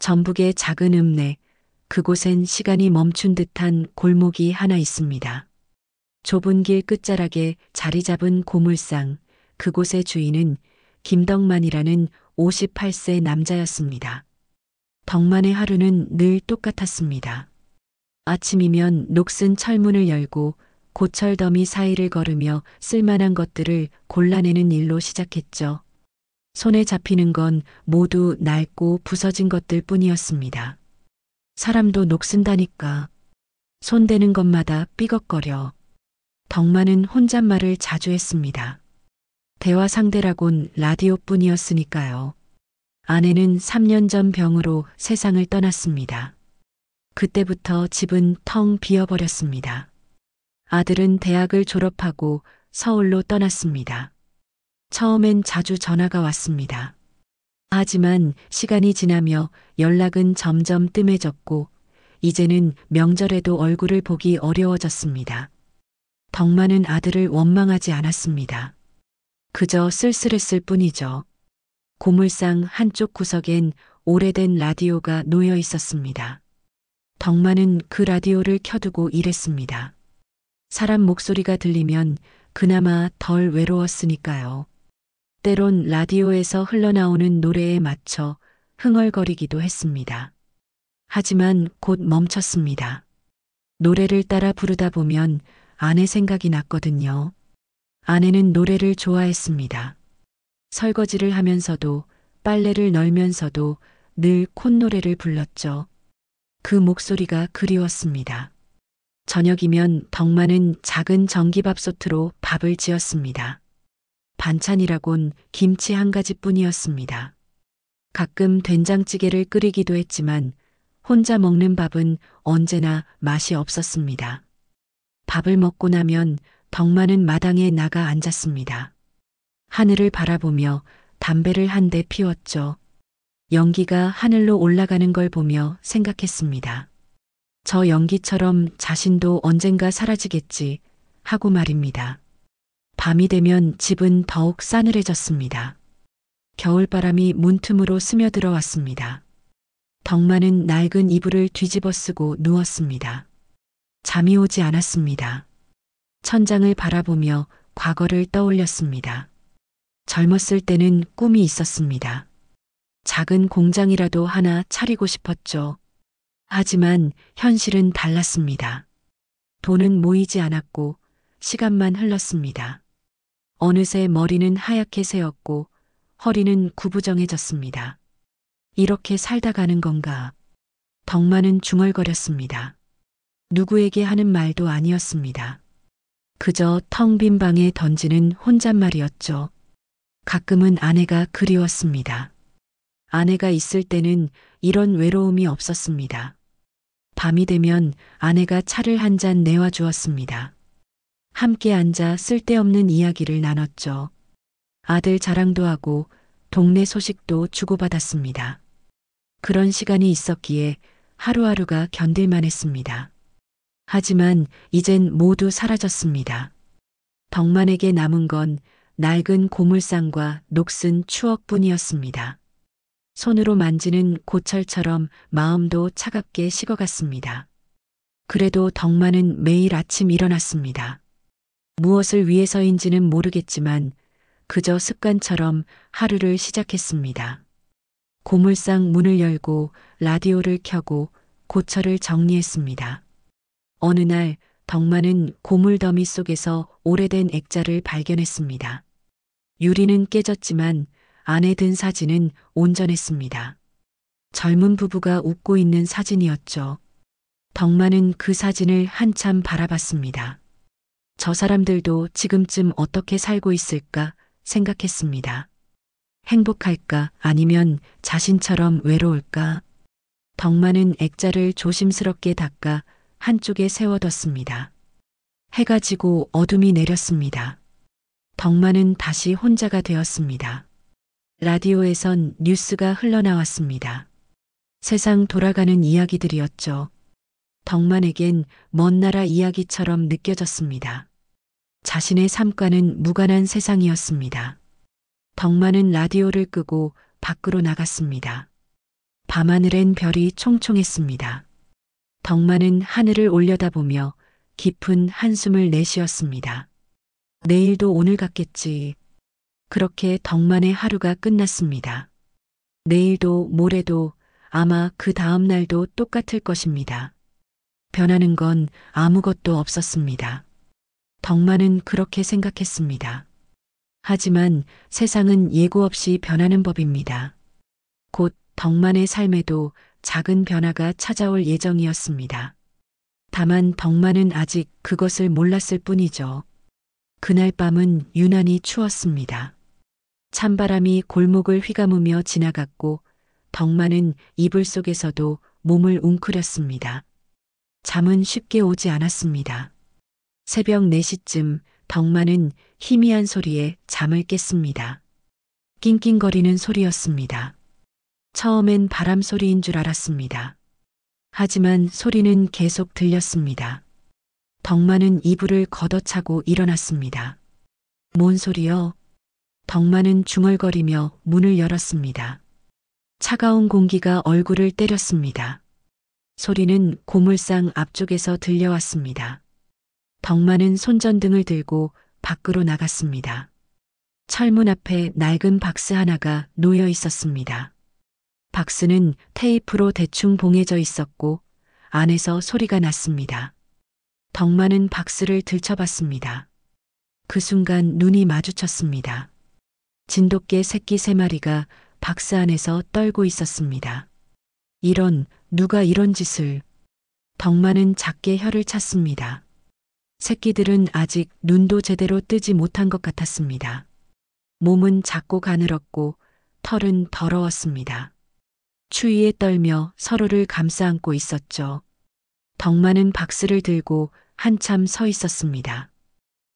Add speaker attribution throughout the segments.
Speaker 1: 전북의 작은 읍내, 그곳엔 시간이 멈춘 듯한 골목이 하나 있습니다. 좁은 길 끝자락에 자리 잡은 고물상, 그곳의 주인은 김덕만이라는 58세 남자였습니다. 덕만의 하루는 늘 똑같았습니다. 아침이면 녹슨 철문을 열고 고철더미 사이를 걸으며 쓸만한 것들을 골라내는 일로 시작했죠. 손에 잡히는 건 모두 낡고 부서진 것들 뿐이었습니다. 사람도 녹슨다니까. 손대는 것마다 삐걱거려. 덕만은 혼잣말을 자주 했습니다. 대화 상대라곤 라디오뿐이었으니까요. 아내는 3년 전 병으로 세상을 떠났습니다. 그때부터 집은 텅 비어버렸습니다. 아들은 대학을 졸업하고 서울로 떠났습니다. 처음엔 자주 전화가 왔습니다. 하지만 시간이 지나며 연락은 점점 뜸해졌고 이제는 명절에도 얼굴을 보기 어려워졌습니다. 덕만은 아들을 원망하지 않았습니다. 그저 쓸쓸했을 뿐이죠. 고물상 한쪽 구석엔 오래된 라디오가 놓여 있었습니다. 덕만은 그 라디오를 켜두고 일했습니다. 사람 목소리가 들리면 그나마 덜 외로웠으니까요. 때론 라디오에서 흘러나오는 노래에 맞춰 흥얼거리기도 했습니다. 하지만 곧 멈췄습니다. 노래를 따라 부르다 보면 아내 생각이 났거든요. 아내는 노래를 좋아했습니다. 설거지를 하면서도 빨래를 널면서도 늘 콧노래를 불렀죠. 그 목소리가 그리웠습니다. 저녁이면 덕만은 작은 전기밥솥으로 밥을 지었습니다. 반찬이라곤 김치 한 가지뿐이었습니다. 가끔 된장찌개를 끓이기도 했지만 혼자 먹는 밥은 언제나 맛이 없었습니다. 밥을 먹고 나면 덕만은 마당에 나가 앉았습니다. 하늘을 바라보며 담배를 한 대 피웠죠. 연기가 하늘로 올라가는 걸 보며 생각했습니다. 저 연기처럼 자신도 언젠가 사라지겠지 하고 말입니다. 밤이 되면 집은 더욱 싸늘해졌습니다. 겨울바람이 문틈으로 스며들어 왔습니다. 덕만은 낡은 이불을 뒤집어 쓰고 누웠습니다. 잠이 오지 않았습니다. 천장을 바라보며 과거를 떠올렸습니다. 젊었을 때는 꿈이 있었습니다. 작은 공장이라도 하나 차리고 싶었죠. 하지만 현실은 달랐습니다. 돈은 모이지 않았고 시간만 흘렀습니다. 어느새 머리는 하얗게 새었고 허리는 구부정해졌습니다. 이렇게 살다 가는 건가? 덕만은 중얼거렸습니다. 누구에게 하는 말도 아니었습니다. 그저 텅 빈 방에 던지는 혼잣말이었죠. 가끔은 아내가 그리웠습니다. 아내가 있을 때는 이런 외로움이 없었습니다. 밤이 되면 아내가 차를 한 잔 내와 주었습니다. 함께 앉아 쓸데없는 이야기를 나눴죠. 아들 자랑도 하고 동네 소식도 주고받았습니다. 그런 시간이 있었기에 하루하루가 견딜만 했습니다. 하지만 이젠 모두 사라졌습니다. 덕만에게 남은 건 낡은 고물상과 녹슨 추억뿐이었습니다. 손으로 만지는 고철처럼 마음도 차갑게 식어갔습니다. 그래도 덕만은 매일 아침 일어났습니다. 무엇을 위해서인지는 모르겠지만 그저 습관처럼 하루를 시작했습니다. 고물상 문을 열고 라디오를 켜고 고철을 정리했습니다. 어느 날 덕만은 고물더미 속에서 오래된 액자를 발견했습니다. 유리는 깨졌지만 안에 든 사진은 온전했습니다. 젊은 부부가 웃고 있는 사진이었죠. 덕만은 그 사진을 한참 바라봤습니다. 저 사람들도 지금쯤 어떻게 살고 있을까 생각했습니다. 행복할까 아니면 자신처럼 외로울까? 덕만은 액자를 조심스럽게 닦아 한쪽에 세워뒀습니다. 해가 지고 어둠이 내렸습니다. 덕만은 다시 혼자가 되었습니다. 라디오에선 뉴스가 흘러나왔습니다. 세상 돌아가는 이야기들이었죠. 덕만에겐 먼 나라 이야기처럼 느껴졌습니다. 자신의 삶과는 무관한 세상이었습니다. 덕만은 라디오를 끄고 밖으로 나갔습니다. 밤하늘엔 별이 총총했습니다. 덕만은 하늘을 올려다보며 깊은 한숨을 내쉬었습니다. 내일도 오늘 같겠지. 그렇게 덕만의 하루가 끝났습니다. 내일도 모레도 아마 그 다음 날도 똑같을 것입니다. 변하는 건 아무것도 없었습니다. 덕만은 그렇게 생각했습니다. 하지만 세상은 예고 없이 변하는 법입니다. 곧 덕만의 삶에도 작은 변화가 찾아올 예정이었습니다. 다만 덕만은 아직 그것을 몰랐을 뿐이죠. 그날 밤은 유난히 추웠습니다. 찬바람이 골목을 휘감으며 지나갔고 덕만은 이불 속에서도 몸을 웅크렸습니다. 잠은 쉽게 오지 않았습니다. 새벽 4시쯤 덕만은 희미한 소리에 잠을 깼습니다. 낑낑거리는 소리였습니다. 처음엔 바람 소리인 줄 알았습니다. 하지만 소리는 계속 들렸습니다. 덕만은 이불을 걷어차고 일어났습니다. 뭔 소리요? 덕만은 중얼거리며 문을 열었습니다. 차가운 공기가 얼굴을 때렸습니다. 소리는 고물상 앞쪽에서 들려왔습니다. 덕만은 손전등을 들고 밖으로 나갔습니다. 철문 앞에 낡은 박스 하나가 놓여 있었습니다. 박스는 테이프로 대충 봉해져 있었고 안에서 소리가 났습니다. 덕만은 박스를 들춰봤습니다. 그 순간 눈이 마주쳤습니다. 진돗개 새끼 3마리가 박스 안에서 떨고 있었습니다. 누가 이런 짓을. 덕만은 작게 혀를 찼습니다. 새끼들은 아직 눈도 제대로 뜨지 못한 것 같았습니다. 몸은 작고 가늘었고 털은 더러웠습니다. 추위에 떨며 서로를 감싸 안고 있었죠. 덕만은 박스를 들고 한참 서 있었습니다.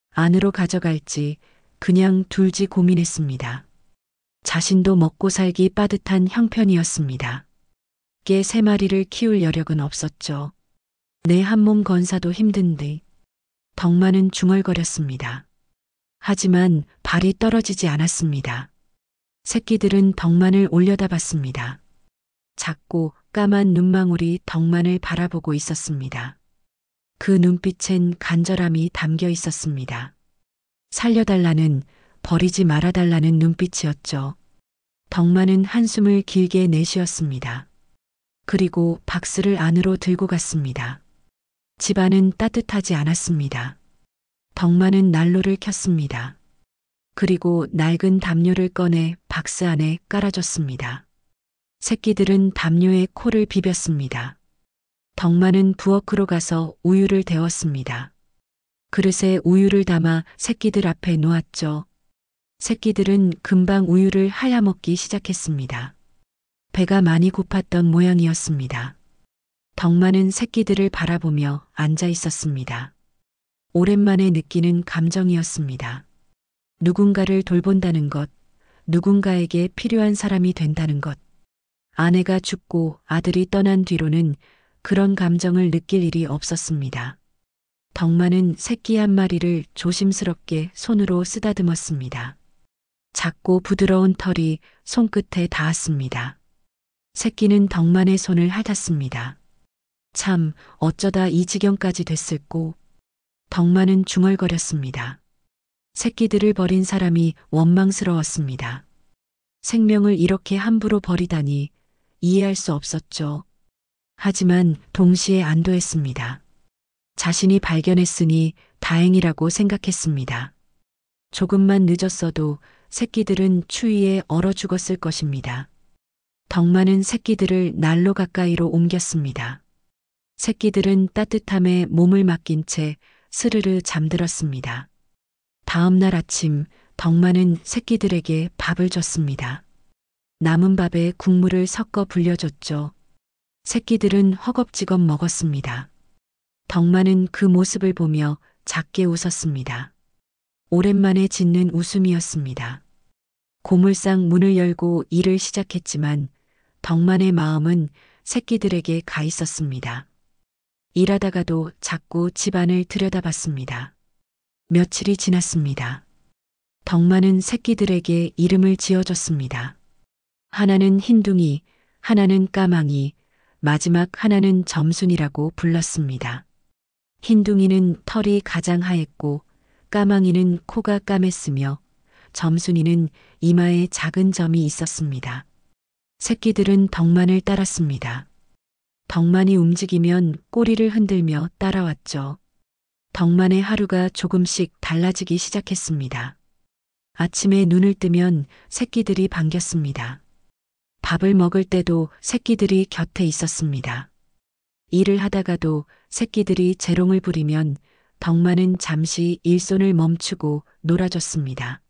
Speaker 1: 안으로 가져갈지 그냥 둘지 고민했습니다. 자신도 먹고 살기 빠듯한 형편이었습니다. 개 3마리를 키울 여력은 없었죠. 내 한몸 건사도 힘든데. 덕만은 중얼거렸습니다. 하지만 발이 떨어지지 않았습니다. 새끼들은 덕만을 올려다봤습니다. 작고 까만 눈망울이 덕만을 바라보고 있었습니다. 그 눈빛엔 간절함이 담겨 있었습니다. 살려달라는, 버리지 말아달라는 눈빛이었죠. 덕만은 한숨을 길게 내쉬었습니다. 그리고 박스를 안으로 들고 갔습니다. 집안은 따뜻하지 않았습니다. 덕만은 난로를 켰습니다. 그리고 낡은 담요를 꺼내 박스 안에 깔아줬습니다. 새끼들은 담요에 코를 비볐습니다. 덕만은 부엌으로 가서 우유를 데웠습니다. 그릇에 우유를 담아 새끼들 앞에 놓았죠. 새끼들은 금방 우유를 하야먹기 시작했습니다. 배가 많이 고팠던 모양이었습니다. 덕만은 새끼들을 바라보며 앉아 있었습니다. 오랜만에 느끼는 감정이었습니다. 누군가를 돌본다는 것, 누군가에게 필요한 사람이 된다는 것. 아내가 죽고 아들이 떠난 뒤로는 그런 감정을 느낄 일이 없었습니다. 덕만은 새끼 1마리를 조심스럽게 손으로 쓰다듬었습니다. 작고 부드러운 털이 손끝에 닿았습니다. 새끼는 덕만의 손을 핥았습니다. 참, 어쩌다 이 지경까지 됐을꼬. 덕만은 중얼거렸습니다. 새끼들을 버린 사람이 원망스러웠습니다. 생명을 이렇게 함부로 버리다니 이해할 수 없었죠. 하지만 동시에 안도했습니다. 자신이 발견했으니 다행이라고 생각했습니다. 조금만 늦었어도 새끼들은 추위에 얼어 죽었을 것입니다. 덕만은 새끼들을 난로 가까이로 옮겼습니다. 새끼들은 따뜻함에 몸을 맡긴 채 스르르 잠들었습니다. 다음 날 아침 덕만은 새끼들에게 밥을 줬습니다. 남은 밥에 국물을 섞어 불려줬죠. 새끼들은 허겁지겁 먹었습니다. 덕만은 그 모습을 보며 작게 웃었습니다. 오랜만에 짓는 웃음이었습니다. 고물상 문을 열고 일을 시작했지만 덕만의 마음은 새끼들에게 가 있었습니다. 일하다가도 자꾸 집안을 들여다봤습니다. 며칠이 지났습니다. 덕만은 새끼들에게 이름을 지어줬습니다. 하나는 흰둥이, 하나는 까망이, 마지막 하나는 점순이라고 불렀습니다. 흰둥이는 털이 가장 하얗고 까망이는 코가 까맸으며 점순이는 이마에 작은 점이 있었습니다. 새끼들은 덕만을 따랐습니다. 덕만이 움직이면 꼬리를 흔들며 따라왔죠. 덕만의 하루가 조금씩 달라지기 시작했습니다. 아침에 눈을 뜨면 새끼들이 반겼습니다. 밥을 먹을 때도 새끼들이 곁에 있었습니다. 일을 하다가도 새끼들이 재롱을 부리면 덕만은 잠시 일손을 멈추고 놀아줬습니다.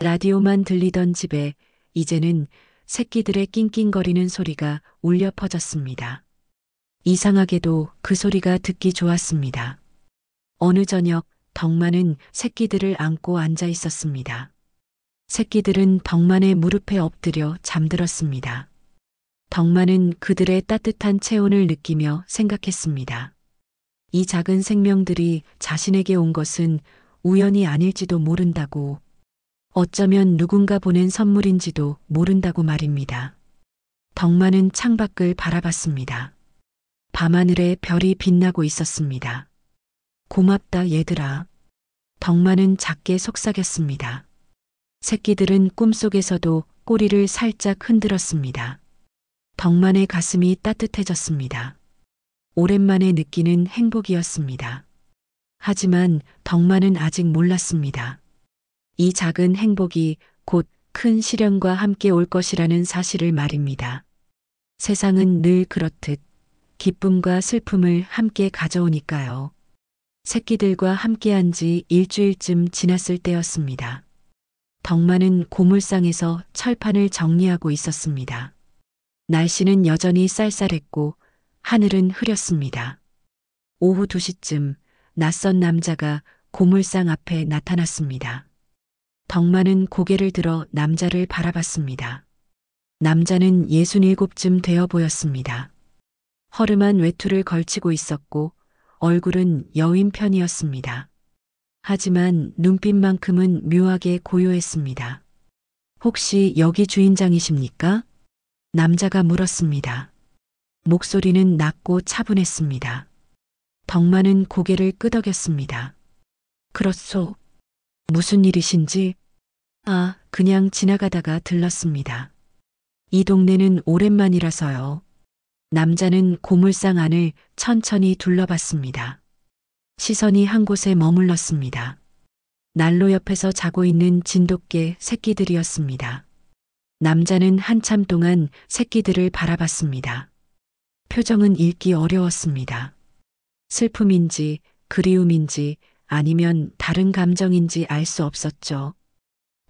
Speaker 1: 라디오만 들리던 집에 이제는 새끼들의 낑낑거리는 소리가 울려 퍼졌습니다. 이상하게도 그 소리가 듣기 좋았습니다. 어느 저녁 덕만은 새끼들을 안고 앉아 있었습니다. 새끼들은 덕만의 무릎에 엎드려 잠들었습니다. 덕만은 그들의 따뜻한 체온을 느끼며 생각했습니다. 이 작은 생명들이 자신에게 온 것은 우연이 아닐지도 모른다고, 어쩌면 누군가 보낸 선물인지도 모른다고 말입니다. 덕만은 창밖을 바라봤습니다. 밤하늘에 별이 빛나고 있었습니다. 고맙다 얘들아. 덕만은 작게 속삭였습니다. 새끼들은 꿈속에서도 꼬리를 살짝 흔들었습니다. 덕만의 가슴이 따뜻해졌습니다. 오랜만에 느끼는 행복이었습니다. 하지만 덕만은 아직 몰랐습니다. 이 작은 행복이 곧 큰 시련과 함께 올 것이라는 사실을 말입니다. 세상은 늘 그렇듯 기쁨과 슬픔을 함께 가져오니까요. 새끼들과 함께한 지 일주일쯤 지났을 때였습니다. 덕만은 고물상에서 철판을 정리하고 있었습니다. 날씨는 여전히 쌀쌀했고 하늘은 흐렸습니다. 오후 2시쯤 낯선 남자가 고물상 앞에 나타났습니다. 덕만은 고개를 들어 남자를 바라봤습니다. 남자는 67쯤 되어 보였습니다. 허름한 외투를 걸치고 있었고 얼굴은 여윈 편이었습니다. 하지만 눈빛만큼은 묘하게 고요했습니다. 혹시 여기 주인장이십니까? 남자가 물었습니다. 목소리는 낮고 차분했습니다. 덕만은 고개를 끄덕였습니다. 그렇소. 무슨 일이신지? 아, 그냥 지나가다가 들렀습니다. 이 동네는 오랜만이라서요. 남자는 고물상 안을 천천히 둘러봤습니다. 시선이 한 곳에 머물렀습니다. 난로 옆에서 자고 있는 진돗개 새끼들이었습니다. 남자는 한참 동안 새끼들을 바라봤습니다. 표정은 읽기 어려웠습니다. 슬픔인지 그리움인지 아니면 다른 감정인지 알 수 없었죠.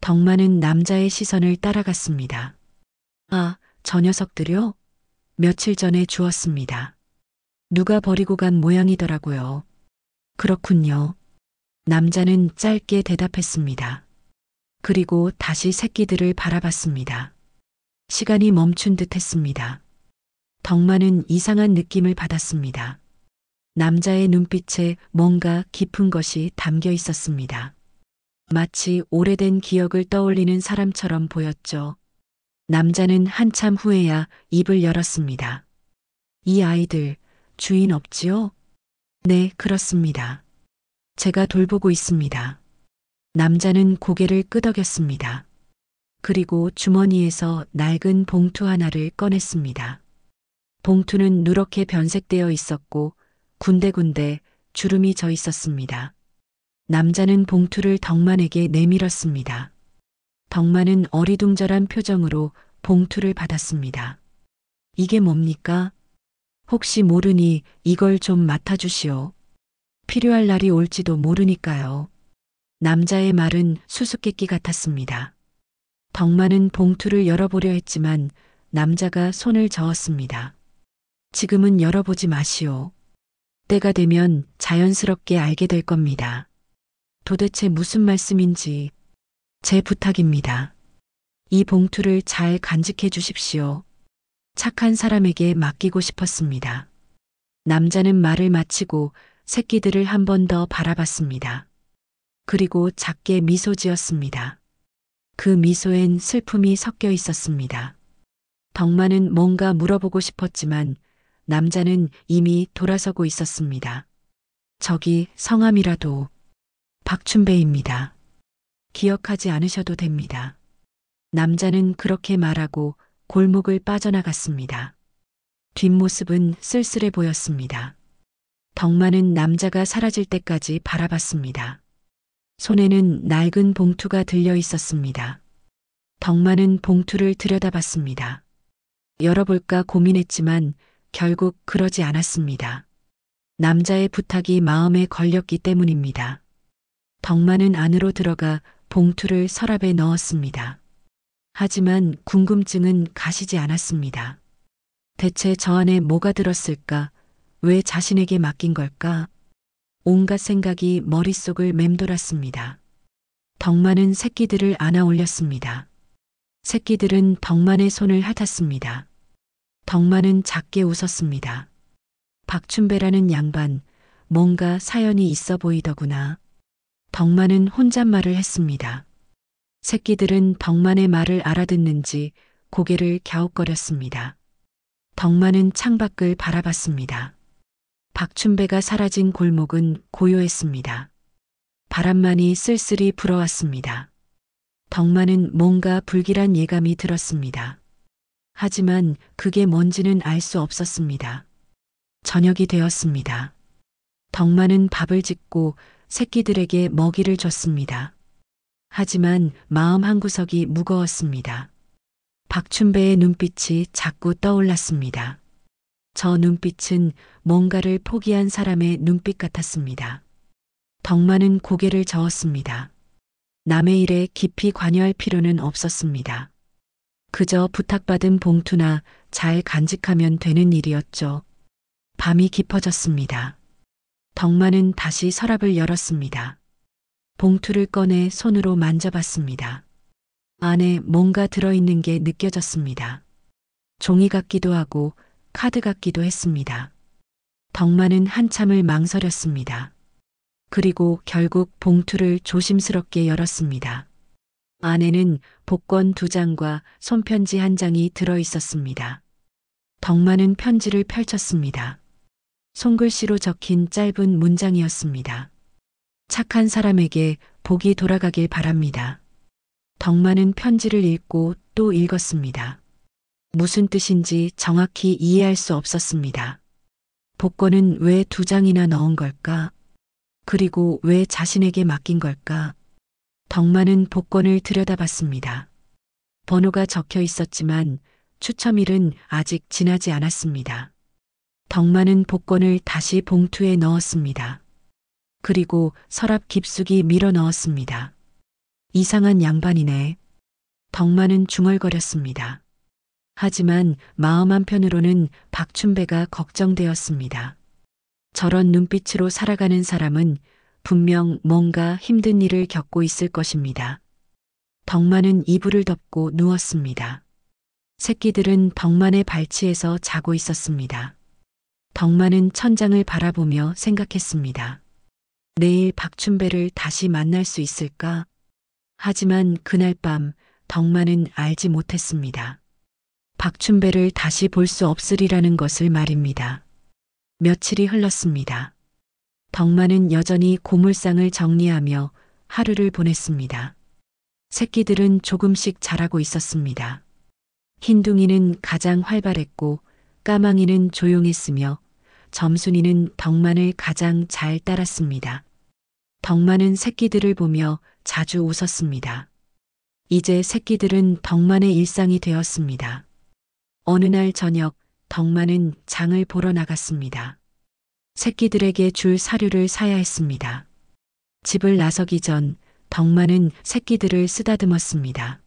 Speaker 1: 덕만은 남자의 시선을 따라갔습니다. 아, 저 녀석들요? 며칠 전에 주웠습니다. 누가 버리고 간 모양이더라고요. 그렇군요. 남자는 짧게 대답했습니다. 그리고 다시 새끼들을 바라봤습니다. 시간이 멈춘 듯 했습니다. 덕만은 이상한 느낌을 받았습니다. 남자의 눈빛에 뭔가 깊은 것이 담겨 있었습니다. 마치 오래된 기억을 떠올리는 사람처럼 보였죠. 남자는 한참 후에야 입을 열었습니다. 이 아이들, 주인 없지요? 네, 그렇습니다. 제가 돌보고 있습니다. 남자는 고개를 끄덕였습니다. 그리고 주머니에서 낡은 봉투 하나를 꺼냈습니다. 봉투는 누렇게 변색되어 있었고 군데군데 주름이 져 있었습니다. 남자는 봉투를 덕만에게 내밀었습니다. 덕만은 어리둥절한 표정으로 봉투를 받았습니다. 이게 뭡니까? 혹시 모르니 이걸 좀 맡아주시오. 필요할 날이 올지도 모르니까요. 남자의 말은 수수께끼 같았습니다. 덕만은 봉투를 열어보려 했지만 남자가 손을 저었습니다. 지금은 열어보지 마시오. 때가 되면 자연스럽게 알게 될 겁니다. 도대체 무슨 말씀인지 제 부탁입니다. 이 봉투를 잘 간직해 주십시오. 착한 사람에게 맡기고 싶었습니다. 남자는 말을 마치고 새끼들을 한 번 더 바라봤습니다. 그리고 작게 미소 지었습니다. 그 미소엔 슬픔이 섞여 있었습니다. 덕만은 뭔가 물어보고 싶었지만 남자는 이미 돌아서고 있었습니다. 저기 성함이라도 박춘배입니다. 기억하지 않으셔도 됩니다. 남자는 그렇게 말하고 골목을 빠져나갔습니다. 뒷모습은 쓸쓸해 보였습니다. 덕만은 남자가 사라질 때까지 바라봤습니다. 손에는 낡은 봉투가 들려 있었습니다. 덕만은 봉투를 들여다봤습니다. 열어볼까 고민했지만 결국 그러지 않았습니다. 남자의 부탁이 마음에 걸렸기 때문입니다. 덕만은 안으로 들어가 봉투를 서랍에 넣었습니다. 하지만 궁금증은 가시지 않았습니다. 대체 저 안에 뭐가 들었을까? 왜 자신에게 맡긴 걸까? 온갖 생각이 머릿속을 맴돌았습니다. 덕만은 새끼들을 안아 올렸습니다. 새끼들은 덕만의 손을 핥았습니다. 덕만은 작게 웃었습니다. 박춘배라는 양반, 뭔가 사연이 있어 보이더구나. 덕만은 혼잣말을 했습니다. 새끼들은 덕만의 말을 알아듣는지 고개를 갸웃거렸습니다. 덕만은 창밖을 바라봤습니다. 박춘배가 사라진 골목은 고요했습니다. 바람만이 쓸쓸히 불어왔습니다. 덕만은 뭔가 불길한 예감이 들었습니다. 하지만 그게 뭔지는 알 수 없었습니다. 저녁이 되었습니다. 덕만은 밥을 짓고 새끼들에게 먹이를 줬습니다. 하지만 마음 한구석이 무거웠습니다. 박춘배의 눈빛이 자꾸 떠올랐습니다. 저 눈빛은 뭔가를 포기한 사람의 눈빛 같았습니다. 덕만은 고개를 저었습니다. 남의 일에 깊이 관여할 필요는 없었습니다. 그저 부탁받은 봉투나 잘 간직하면 되는 일이었죠. 밤이 깊어졌습니다. 덕만은 다시 서랍을 열었습니다. 봉투를 꺼내 손으로 만져봤습니다. 안에 뭔가 들어있는 게 느껴졌습니다. 종이 같기도 하고 카드 같기도 했습니다. 덕만은 한참을 망설였습니다. 그리고 결국 봉투를 조심스럽게 열었습니다. 안에는 복권 2장과 손편지 1장이 들어 있었습니다. 덕만은 편지를 펼쳤습니다. 손글씨로 적힌 짧은 문장이었습니다. 착한 사람에게 복이 돌아가길 바랍니다. 덕만은 편지를 읽고 또 읽었습니다. 무슨 뜻인지 정확히 이해할 수 없었습니다. 복권은 왜 2장이나 넣은 걸까? 그리고 왜 자신에게 맡긴 걸까? 덕만은 복권을 들여다봤습니다. 번호가 적혀 있었지만 추첨일은 아직 지나지 않았습니다. 덕만은 복권을 다시 봉투에 넣었습니다. 그리고 서랍 깊숙이 밀어 넣었습니다. 이상한 양반이네. 덕만은 중얼거렸습니다. 하지만 마음 한편으로는 박춘배가 걱정되었습니다. 저런 눈빛으로 살아가는 사람은 분명 뭔가 힘든 일을 겪고 있을 것입니다. 덕만은 이불을 덮고 누웠습니다. 새끼들은 덕만의 발치에서 자고 있었습니다. 덕만은 천장을 바라보며 생각했습니다. 내일 박춘배를 다시 만날 수 있을까? 하지만 그날 밤 덕만은 알지 못했습니다. 박춘배를 다시 볼 수 없으리라는 것을 말입니다. 며칠이 흘렀습니다. 덕만은 여전히 고물상을 정리하며 하루를 보냈습니다. 새끼들은 조금씩 자라고 있었습니다. 흰둥이는 가장 활발했고 까망이는 조용했으며 점순이는 덕만을 가장 잘 따랐습니다. 덕만은 새끼들을 보며 자주 웃었습니다. 이제 새끼들은 덕만의 일상이 되었습니다. 어느 날 저녁 덕만은 장을 보러 나갔습니다. 새끼들에게 줄 사료를 사야 했습니다. 집을 나서기 전 덕만은 새끼들을 쓰다듬었습니다.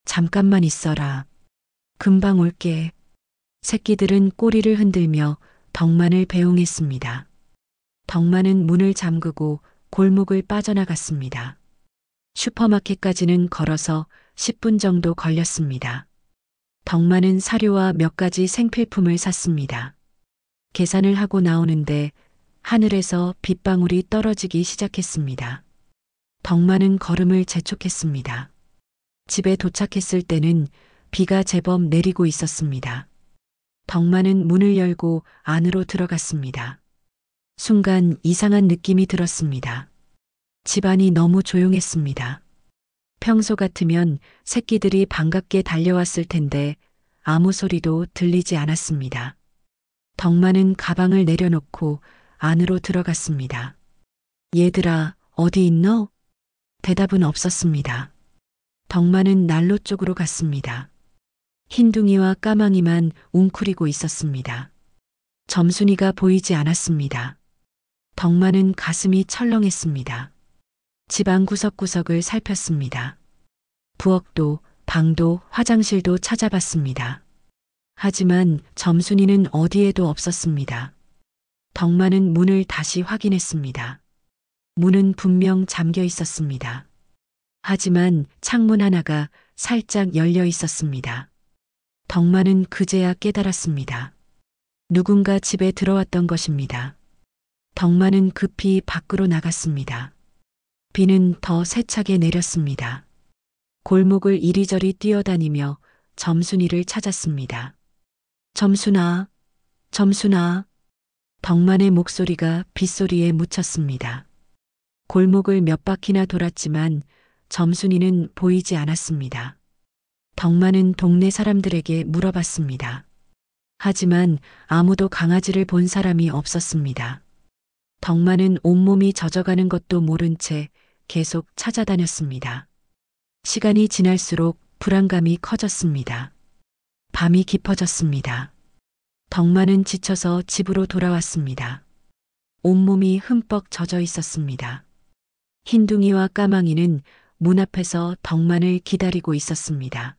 Speaker 1: 잠깐만 있어라. 금방 올게. 새끼들은 꼬리를 흔들며 덕만을 배웅했습니다. 덕만은 문을 잠그고 골목을 빠져나갔습니다. 슈퍼마켓까지는 걸어서 10분 정도 걸렸습니다. 덕만은 사료와 몇 가지 생필품을 샀습니다. 계산을 하고 나오는데 하늘에서 빗방울이 떨어지기 시작했습니다. 덕만은 걸음을 재촉했습니다. 집에 도착했을 때는 비가 제법 내리고 있었습니다. 덕만은 문을 열고 안으로 들어갔습니다. 순간 이상한 느낌이 들었습니다. 집안이 너무 조용했습니다. 평소 같으면 새끼들이 반갑게 달려왔을 텐데 아무 소리도 들리지 않았습니다. 덕만은 가방을 내려놓고 안으로 들어갔습니다. 얘들아, 어디 있노? 대답은 없었습니다. 덕만은 난로 쪽으로 갔습니다. 흰둥이와 까망이만 웅크리고 있었습니다. 점순이가 보이지 않았습니다. 덕만은 가슴이 철렁했습니다. 집안 구석구석을 살폈습니다. 부엌도, 방도, 화장실도 찾아봤습니다. 하지만 점순이는 어디에도 없었습니다. 덕만은 문을 다시 확인했습니다. 문은 분명 잠겨 있었습니다. 하지만 창문 하나가 살짝 열려 있었습니다. 덕만은 그제야 깨달았습니다. 누군가 집에 들어왔던 것입니다. 덕만은 급히 밖으로 나갔습니다. 비는 더 세차게 내렸습니다. 골목을 이리저리 뛰어다니며 점순이를 찾았습니다. 점순아, 점순아. 덕만의 목소리가 빗소리에 묻혔습니다. 골목을 몇 바퀴나 돌았지만 점순이는 보이지 않았습니다. 덕만은 동네 사람들에게 물어봤습니다. 하지만 아무도 강아지를 본 사람이 없었습니다. 덕만은 온몸이 젖어가는 것도 모른 채 계속 찾아다녔습니다. 시간이 지날수록 불안감이 커졌습니다. 밤이 깊어졌습니다. 덕만은 지쳐서 집으로 돌아왔습니다. 온몸이 흠뻑 젖어 있었습니다. 흰둥이와 까망이는 문 앞에서 덕만을 기다리고 있었습니다.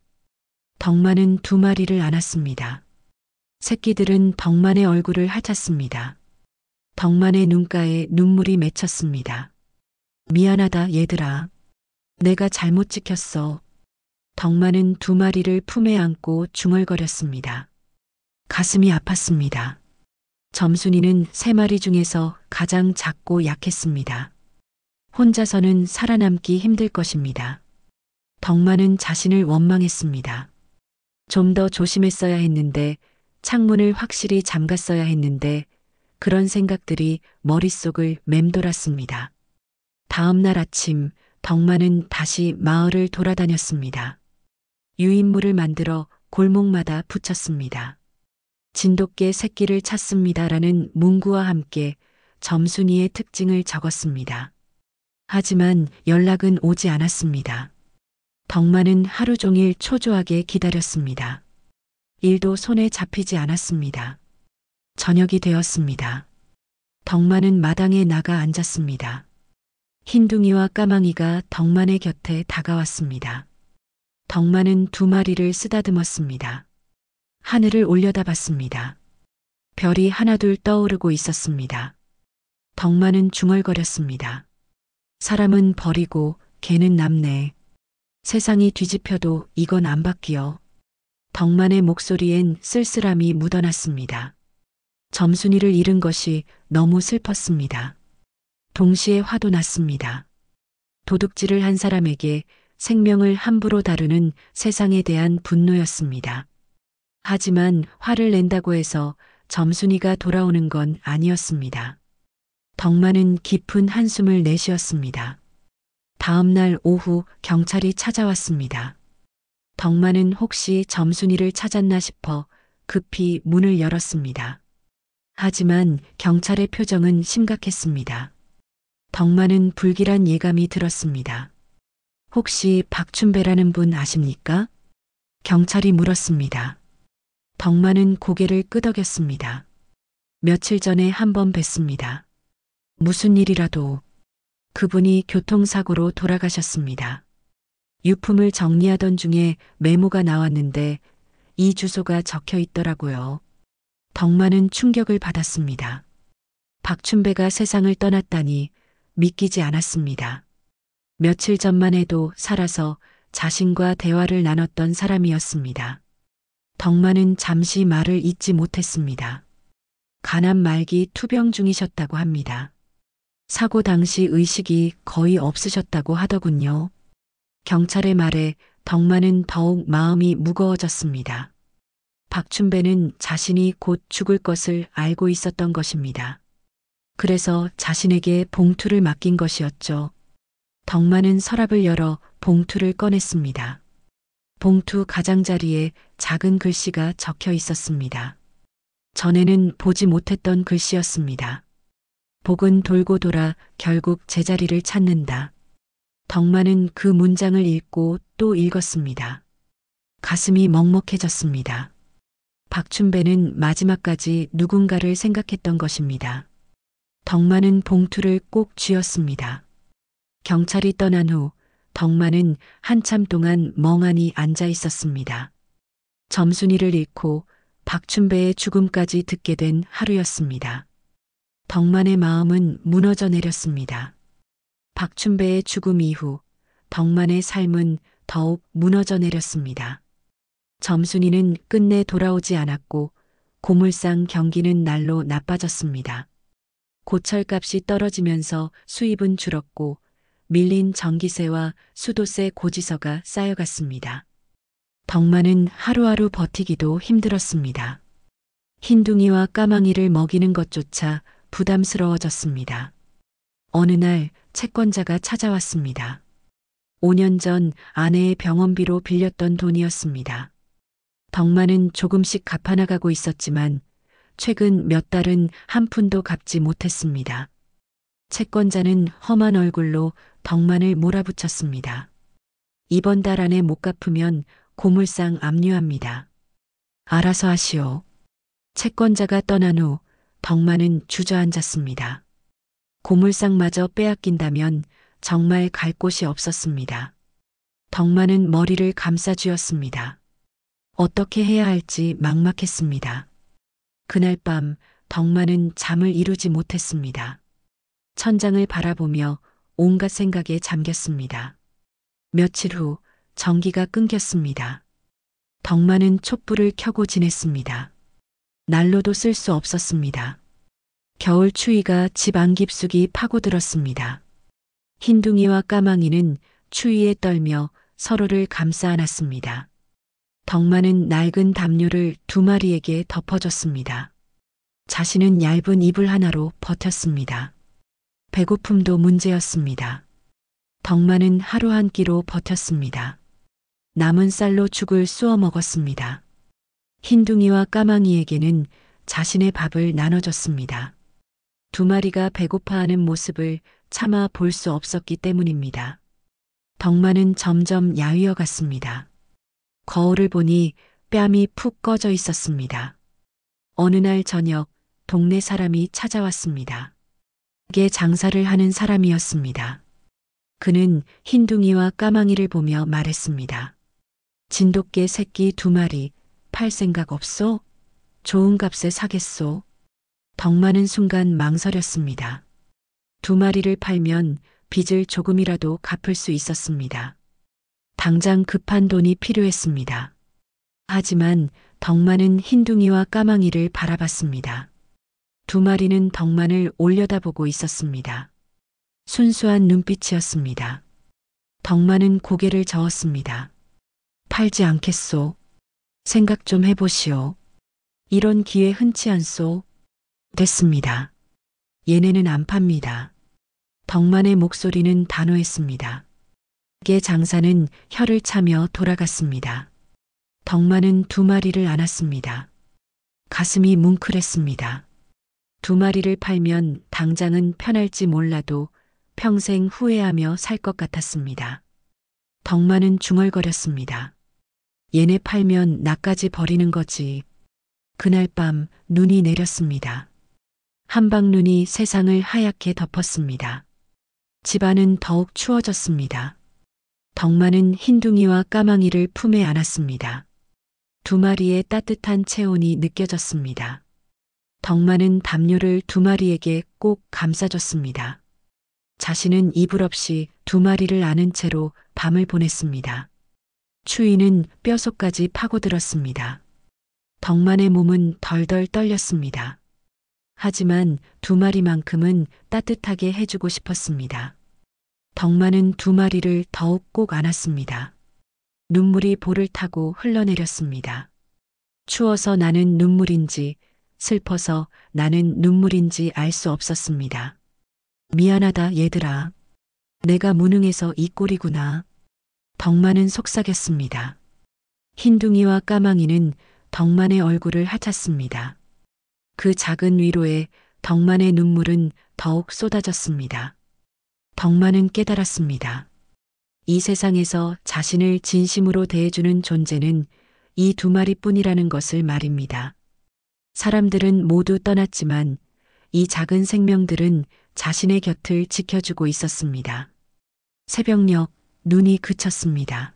Speaker 1: 덕만은 두 마리를 안았습니다. 새끼들은 덕만의 얼굴을 핥았습니다. 덕만의 눈가에 눈물이 맺혔습니다. 미안하다 얘들아. 내가 잘못 지켰어. 덕만은 두 마리를 품에 안고 중얼거렸습니다. 가슴이 아팠습니다. 점순이는 세 마리 중에서 가장 작고 약했습니다. 혼자서는 살아남기 힘들 것입니다. 덕만은 자신을 원망했습니다. 좀 더 조심했어야 했는데, 창문을 확실히 잠갔어야 했는데, 그런 생각들이 머릿속을 맴돌았습니다. 다음 날 아침, 덕만은 다시 마을을 돌아다녔습니다. 유인물을 만들어 골목마다 붙였습니다. 진돗개 새끼를 찾습니다라는 문구와 함께 점순이의 특징을 적었습니다. 하지만 연락은 오지 않았습니다. 덕만은 하루 종일 초조하게 기다렸습니다. 일도 손에 잡히지 않았습니다. 저녁이 되었습니다. 덕만은 마당에 나가 앉았습니다. 흰둥이와 까망이가 덕만의 곁에 다가왔습니다. 덕만은 두 마리를 쓰다듬었습니다. 하늘을 올려다봤습니다. 별이 하나둘 떠오르고 있었습니다. 덕만은 중얼거렸습니다. 사람은 버리고 개는 남네. 세상이 뒤집혀도 이건 안 바뀌어. 덕만의 목소리엔 쓸쓸함이 묻어났습니다. 점순이를 잃은 것이 너무 슬펐습니다. 동시에 화도 났습니다. 도둑질을 한 사람에게 생명을 함부로 다루는 세상에 대한 분노였습니다. 하지만 화를 낸다고 해서 점순이가 돌아오는 건 아니었습니다. 덕만은 깊은 한숨을 내쉬었습니다. 다음 날 오후 경찰이 찾아왔습니다. 덕만은 혹시 점순이를 찾았나 싶어 급히 문을 열었습니다. 하지만 경찰의 표정은 심각했습니다. 덕만은 불길한 예감이 들었습니다. 혹시 박춘배라는 분 아십니까? 경찰이 물었습니다. 덕만은 고개를 끄덕였습니다. 며칠 전에 한 번 뵀습니다. 무슨 일이라도. 그분이 교통사고로 돌아가셨습니다. 유품을 정리하던 중에 메모가 나왔는데 이 주소가 적혀 있더라고요. 덕만은 충격을 받았습니다. 박춘배가 세상을 떠났다니 믿기지 않았습니다. 며칠 전만 해도 살아서 자신과 대화를 나눴던 사람이었습니다. 덕만은 잠시 말을 잇지 못했습니다. 간암 말기 투병 중이셨다고 합니다. 사고 당시 의식이 거의 없으셨다고 하더군요. 경찰의 말에 덕만은 더욱 마음이 무거워졌습니다. 박춘배는 자신이 곧 죽을 것을 알고 있었던 것입니다. 그래서 자신에게 봉투를 맡긴 것이었죠. 덕만은 서랍을 열어 봉투를 꺼냈습니다. 봉투 가장자리에 작은 글씨가 적혀 있었습니다. 전에는 보지 못했던 글씨였습니다. 복은 돌고 돌아 결국 제자리를 찾는다. 덕만은 그 문장을 읽고 또 읽었습니다. 가슴이 먹먹해졌습니다. 박춘배는 마지막까지 누군가를 생각했던 것입니다. 덕만은 봉투를 꼭 쥐었습니다. 경찰이 떠난 후 덕만은 한참 동안 멍하니 앉아 있었습니다. 점순이를 잃고 박춘배의 죽음까지 듣게 된 하루였습니다. 덕만의 마음은 무너져 내렸습니다. 박춘배의 죽음 이후 덕만의 삶은 더욱 무너져 내렸습니다. 점순이는 끝내 돌아오지 않았고 고물상 경기는 날로 나빠졌습니다. 고철값이 떨어지면서 수입은 줄었고 밀린 전기세와 수도세 고지서가 쌓여갔습니다. 덕만은 하루하루 버티기도 힘들었습니다. 흰둥이와 까망이를 먹이는 것조차 부담스러워졌습니다. 어느 날 채권자가 찾아왔습니다. 5년 전 아내의 병원비로 빌렸던 돈이었습니다. 덕만은 조금씩 갚아나가고 있었지만 최근 몇 달은 한 푼도 갚지 못했습니다. 채권자는 험한 얼굴로 덕만을 몰아붙였습니다. 이번 달 안에 못 갚으면 고물상 압류합니다. 알아서 하시오. 채권자가 떠난 후 덕만은 주저앉았습니다. 고물상마저 빼앗긴다면 정말 갈 곳이 없었습니다. 덕만은 머리를 감싸 쥐었습니다. 어떻게 해야 할지 막막했습니다. 그날 밤 덕만은 잠을 이루지 못했습니다. 천장을 바라보며 온갖 생각에 잠겼습니다. 며칠 후 전기가 끊겼습니다. 덕만은 촛불을 켜고 지냈습니다. 난로도 쓸 수 없었습니다. 겨울 추위가 집 안 깊숙이 파고들었습니다. 흰둥이와 까망이는 추위에 떨며 서로를 감싸 안았습니다. 덕만은 낡은 담요를 두 마리에게 덮어줬습니다. 자신은 얇은 이불 하나로 버텼습니다. 배고픔도 문제였습니다. 덕만은 하루 한 끼로 버텼습니다. 남은 쌀로 죽을 쑤어 먹었습니다. 흰둥이와 까망이에게는 자신의 밥을 나눠줬습니다. 두 마리가 배고파하는 모습을 차마 볼 수 없었기 때문입니다. 덕만은 점점 야위어 갔습니다. 거울을 보니 뺨이 푹 꺼져 있었습니다. 어느 날 저녁 동네 사람이 찾아왔습니다. 가게 장사를 하는 사람이었습니다. 그는 흰둥이와 까망이를 보며 말했습니다. 진돗개 새끼 두 마리 팔 생각 없소? 좋은 값에 사겠소? 덕만은 순간 망설였습니다. 두 마리를 팔면 빚을 조금이라도 갚을 수 있었습니다. 당장 급한 돈이 필요했습니다. 하지만 덕만은 흰둥이와 까망이를 바라봤습니다. 두 마리는 덕만을 올려다보고 있었습니다. 순수한 눈빛이었습니다. 덕만은 고개를 저었습니다. 팔지 않겠소. 생각 좀 해보시오. 이런 기회 흔치 않소. 됐습니다. 얘네는 안 팝니다. 덕만의 목소리는 단호했습니다. 가게 장사는 혀를 차며 돌아갔습니다. 덕만은 두 마리를 안았습니다. 가슴이 뭉클했습니다. 두 마리를 팔면 당장은 편할지 몰라도 평생 후회하며 살 것 같았습니다. 덕만은 중얼거렸습니다. 얘네 팔면 나까지 버리는 거지. 그날 밤 눈이 내렸습니다. 한방눈이 세상을 하얗게 덮었습니다. 집안은 더욱 추워졌습니다. 덕만은 흰둥이와 까망이를 품에 안았습니다. 두 마리의 따뜻한 체온이 느껴졌습니다. 덕만은 담요를 두 마리에게 꼭 감싸줬습니다. 자신은 이불 없이 두 마리를 안은 채로 밤을 보냈습니다. 추위는 뼛속까지 파고들었습니다. 덕만의 몸은 덜덜 떨렸습니다. 하지만 두 마리만큼은 따뜻하게 해주고 싶었습니다. 덕만은 두 마리를 더욱 꼭 안았습니다. 눈물이 볼을 타고 흘러내렸습니다. 추워서 나는 눈물인지 슬퍼서 나는 눈물인지 알 수 없었습니다. 미안하다 얘들아. 내가 무능해서 이 꼴이구나. 덕만은 속삭였습니다. 흰둥이와 까망이는 덕만의 얼굴을 핥았습니다. 그 작은 위로에 덕만의 눈물은 더욱 쏟아졌습니다. 덕만은 깨달았습니다. 이 세상에서 자신을 진심으로 대해주는 존재는 이 두 마리뿐이라는 것을 말입니다. 사람들은 모두 떠났지만 이 작은 생명들은 자신의 곁을 지켜주고 있었습니다. 새벽녘 눈이 그쳤습니다.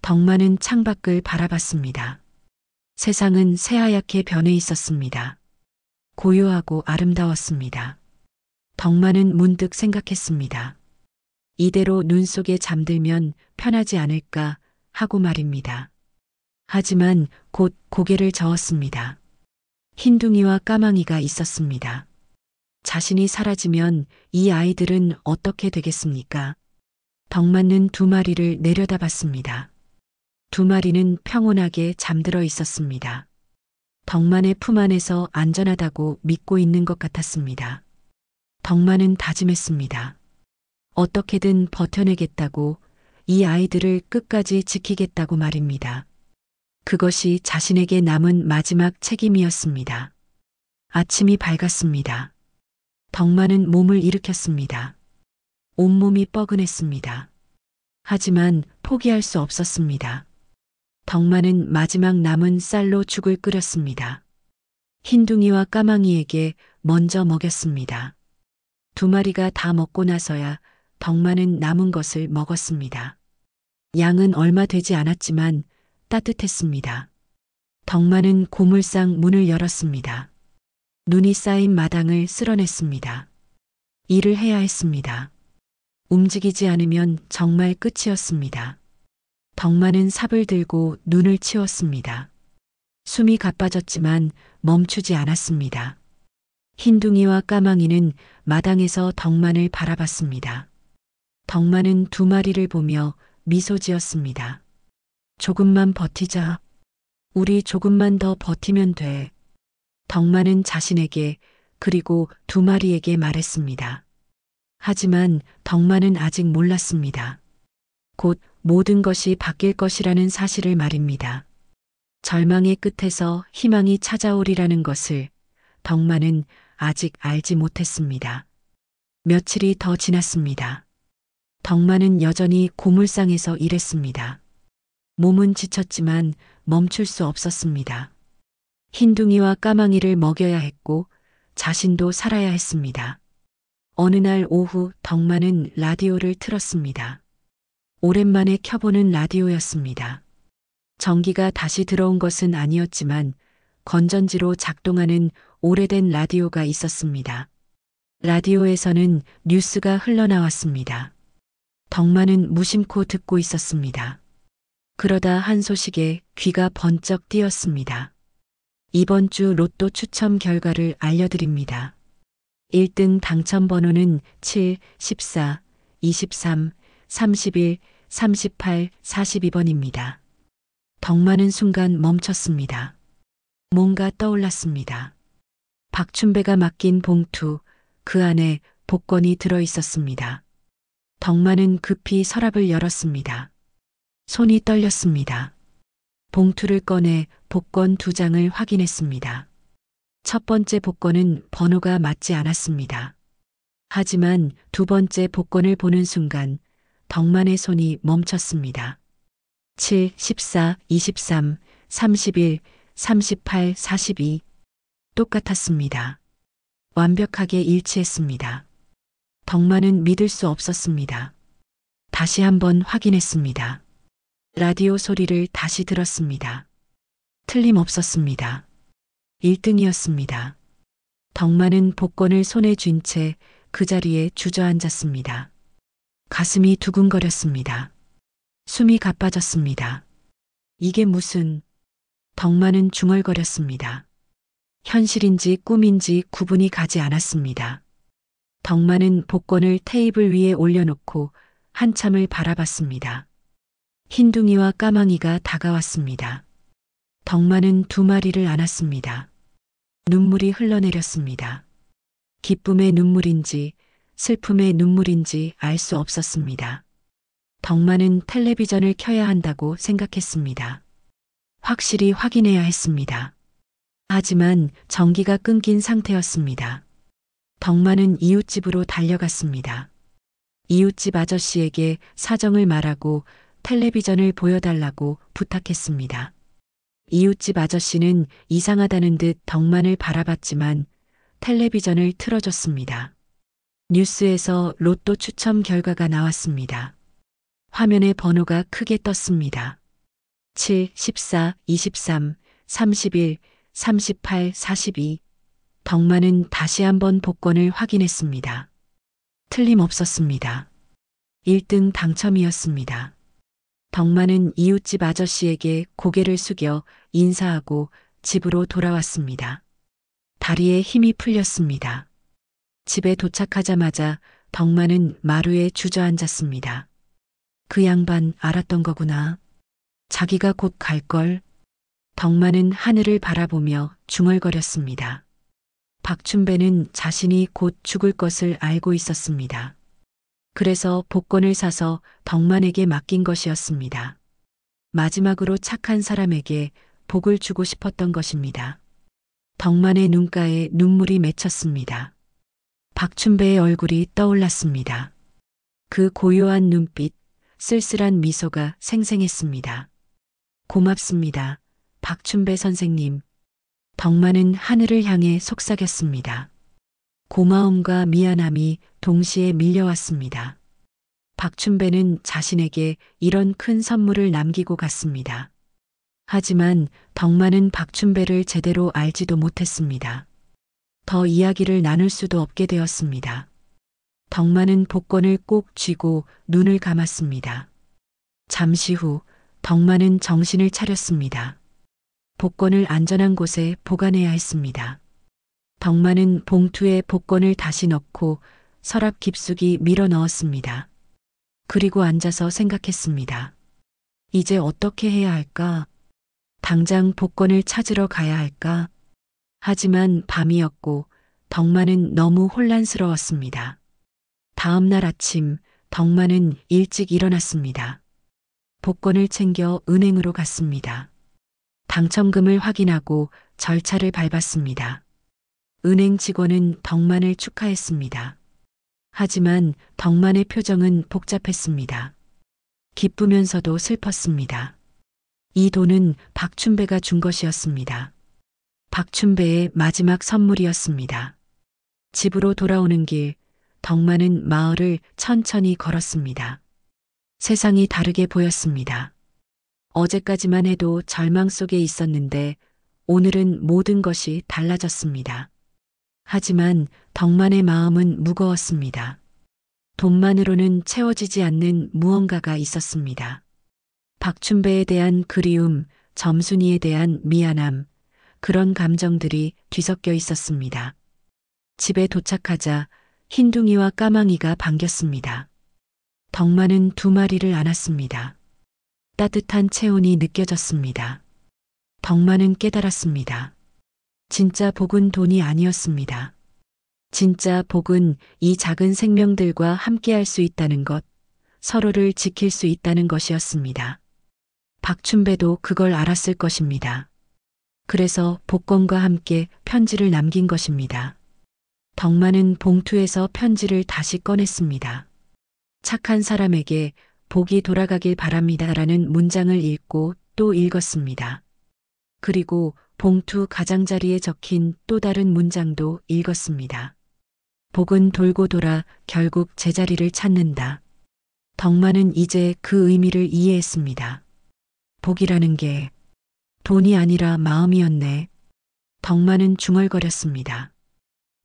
Speaker 1: 덕만은 창밖을 바라봤습니다. 세상은 새하얗게 변해 있었습니다. 고요하고 아름다웠습니다. 덕만은 문득 생각했습니다. 이대로 눈 속에 잠들면 편하지 않을까 하고 말입니다. 하지만 곧 고개를 저었습니다. 흰둥이와 까망이가 있었습니다. 자신이 사라지면 이 아이들은 어떻게 되겠습니까? 덕만은 두 마리를 내려다봤습니다. 두 마리는 평온하게 잠들어 있었습니다. 덕만의 품 안에서 안전하다고 믿고 있는 것 같았습니다. 덕만은 다짐했습니다. 어떻게든 버텨내겠다고, 이 아이들을 끝까지 지키겠다고 말입니다. 그것이 자신에게 남은 마지막 책임이었습니다. 아침이 밝았습니다. 덕만은 몸을 일으켰습니다. 온몸이 뻐근했습니다. 하지만 포기할 수 없었습니다. 덕만은 마지막 남은 쌀로 죽을 끓였습니다. 흰둥이와 까망이에게 먼저 먹였습니다. 두 마리가 다 먹고 나서야 덕만은 남은 것을 먹었습니다. 양은 얼마 되지 않았지만 따뜻했습니다. 덕만은 고물상 문을 열었습니다. 눈이 쌓인 마당을 쓸어냈습니다. 일을 해야 했습니다. 움직이지 않으면 정말 끝이었습니다. 덕만은 삽을 들고 눈을 치웠습니다. 숨이 가빠졌지만 멈추지 않았습니다. 흰둥이와 까망이는 마당에서 덕만을 바라봤습니다. 덕만은 두 마리를 보며 미소 지었습니다. 조금만 버티자. 우리 조금만 더 버티면 돼. 덕만은 자신에게 그리고 두 마리에게 말했습니다. 하지만 덕만은 아직 몰랐습니다. 곧 모든 것이 바뀔 것이라는 사실을 말입니다. 절망의 끝에서 희망이 찾아오리라는 것을 덕만은 아직 알지 못했습니다. 며칠이 더 지났습니다. 덕만은 여전히 고물상에서 일했습니다. 몸은 지쳤지만 멈출 수 없었습니다. 흰둥이와 까망이를 먹여야 했고 자신도 살아야 했습니다. 어느 날 오후 덕만은 라디오를 틀었습니다. 오랜만에 켜보는 라디오였습니다. 전기가 다시 들어온 것은 아니었지만 건전지로 작동하는 오래된 라디오가 있었습니다. 라디오에서는 뉴스가 흘러나왔습니다. 덕만은 무심코 듣고 있었습니다. 그러다 한 소식에 귀가 번쩍 뜨였습니다. 이번 주 로또 추첨 결과를 알려드립니다. 1등 당첨 번호는 7, 14, 23, 31, 38, 42번입니다. 덕만은 순간 멈췄습니다. 뭔가 떠올랐습니다. 박춘배가 맡긴 봉투, 그 안에 복권이 들어 있었습니다. 덕만은 급히 서랍을 열었습니다. 손이 떨렸습니다. 봉투를 꺼내 복권 두 장을 확인했습니다. 첫 번째 복권은 번호가 맞지 않았습니다. 하지만 두 번째 복권을 보는 순간 덕만의 손이 멈췄습니다. 7, 14, 23, 31, 38, 42 똑같았습니다. 완벽하게 일치했습니다. 덕만은 믿을 수 없었습니다. 다시 한번 확인했습니다. 라디오 소리를 다시 들었습니다. 틀림없었습니다. 1등이었습니다. 덕만은 복권을 손에 쥔 채 그 자리에 주저앉았습니다. 가슴이 두근거렸습니다. 숨이 가빠졌습니다. 이게 무슨... 덕만은 중얼거렸습니다. 현실인지 꿈인지 구분이 가지 않았습니다. 덕만은 복권을 테이블 위에 올려놓고 한참을 바라봤습니다. 흰둥이와 까망이가 다가왔습니다. 덕만은 두 마리를 안았습니다. 눈물이 흘러내렸습니다. 기쁨의 눈물인지 슬픔의 눈물인지 알 수 없었습니다. 덕만은 텔레비전을 켜야 한다고 생각했습니다. 확실히 확인해야 했습니다. 하지만 전기가 끊긴 상태였습니다. 덕만은 이웃집으로 달려갔습니다. 이웃집 아저씨에게 사정을 말하고 텔레비전을 보여달라고 부탁했습니다. 이웃집 아저씨는 이상하다는 듯 덕만을 바라봤지만 텔레비전을 틀어줬습니다. 뉴스에서 로또 추첨 결과가 나왔습니다. 화면에 번호가 크게 떴습니다. 7, 14, 23, 31, 38, 42. 덕만은 다시 한번 복권을 확인했습니다. 틀림없었습니다. 1등 당첨이었습니다. 덕만은 이웃집 아저씨에게 고개를 숙여 인사하고 집으로 돌아왔습니다. 다리에 힘이 풀렸습니다. 집에 도착하자마자 덕만은 마루에 주저앉았습니다. 그 양반 알았던 거구나. 자기가 곧 갈걸. 덕만은 하늘을 바라보며 중얼거렸습니다. 박춘배는 자신이 곧 죽을 것을 알고 있었습니다. 그래서 복권을 사서 덕만에게 맡긴 것이었습니다. 마지막으로 착한 사람에게 복을 주고 싶었던 것입니다. 덕만의 눈가에 눈물이 맺혔습니다. 박춘배의 얼굴이 떠올랐습니다. 그 고요한 눈빛, 쓸쓸한 미소가 생생했습니다. 고맙습니다. 박춘배 선생님. 덕만은 하늘을 향해 속삭였습니다. 고마움과 미안함이 동시에 밀려왔습니다. 박춘배는 자신에게 이런 큰 선물을 남기고 갔습니다. 하지만 덕만은 박춘배를 제대로 알지도 못했습니다. 더 이야기를 나눌 수도 없게 되었습니다. 덕만은 복권을 꼭 쥐고 눈을 감았습니다. 잠시 후 덕만은 정신을 차렸습니다. 복권을 안전한 곳에 보관해야 했습니다. 덕만은 봉투에 복권을 다시 넣고 서랍 깊숙이 밀어 넣었습니다. 그리고 앉아서 생각했습니다. 이제 어떻게 해야 할까? 당장 복권을 찾으러 가야 할까? 하지만 밤이었고 덕만은 너무 혼란스러웠습니다. 다음 날 아침 덕만은 일찍 일어났습니다. 복권을 챙겨 은행으로 갔습니다. 당첨금을 확인하고 절차를 밟았습니다. 은행 직원은 덕만을 축하했습니다. 하지만 덕만의 표정은 복잡했습니다. 기쁘면서도 슬펐습니다. 이 돈은 박춘배가 준 것이었습니다. 박춘배의 마지막 선물이었습니다. 집으로 돌아오는 길, 덕만은 마을을 천천히 걸었습니다. 세상이 다르게 보였습니다. 어제까지만 해도 절망 속에 있었는데 오늘은 모든 것이 달라졌습니다. 하지만 덕만의 마음은 무거웠습니다. 돈만으로는 채워지지 않는 무언가가 있었습니다. 박춘배에 대한 그리움, 점순이에 대한 미안함, 그런 감정들이 뒤섞여 있었습니다. 집에 도착하자 흰둥이와 까망이가 반겼습니다. 덕만은 두 마리를 안았습니다. 따뜻한 체온이 느껴졌습니다. 덕만은 깨달았습니다. 진짜 복은 돈이 아니었습니다. 진짜 복은 이 작은 생명들과 함께할 수 있다는 것, 서로를 지킬 수 있다는 것이었습니다. 박춘배도 그걸 알았을 것입니다. 그래서 복권과 함께 편지를 남긴 것입니다. 덕만은 봉투에서 편지를 다시 꺼냈습니다. 착한 사람에게 복이 돌아가길 바랍니다라는 문장을 읽고 또 읽었습니다. 그리고 봉투 가장자리에 적힌 또 다른 문장도 읽었습니다. 복은 돌고 돌아 결국 제자리를 찾는다. 덕만은 이제 그 의미를 이해했습니다. 복이라는 게 돈이 아니라 마음이었네. 덕만은 중얼거렸습니다.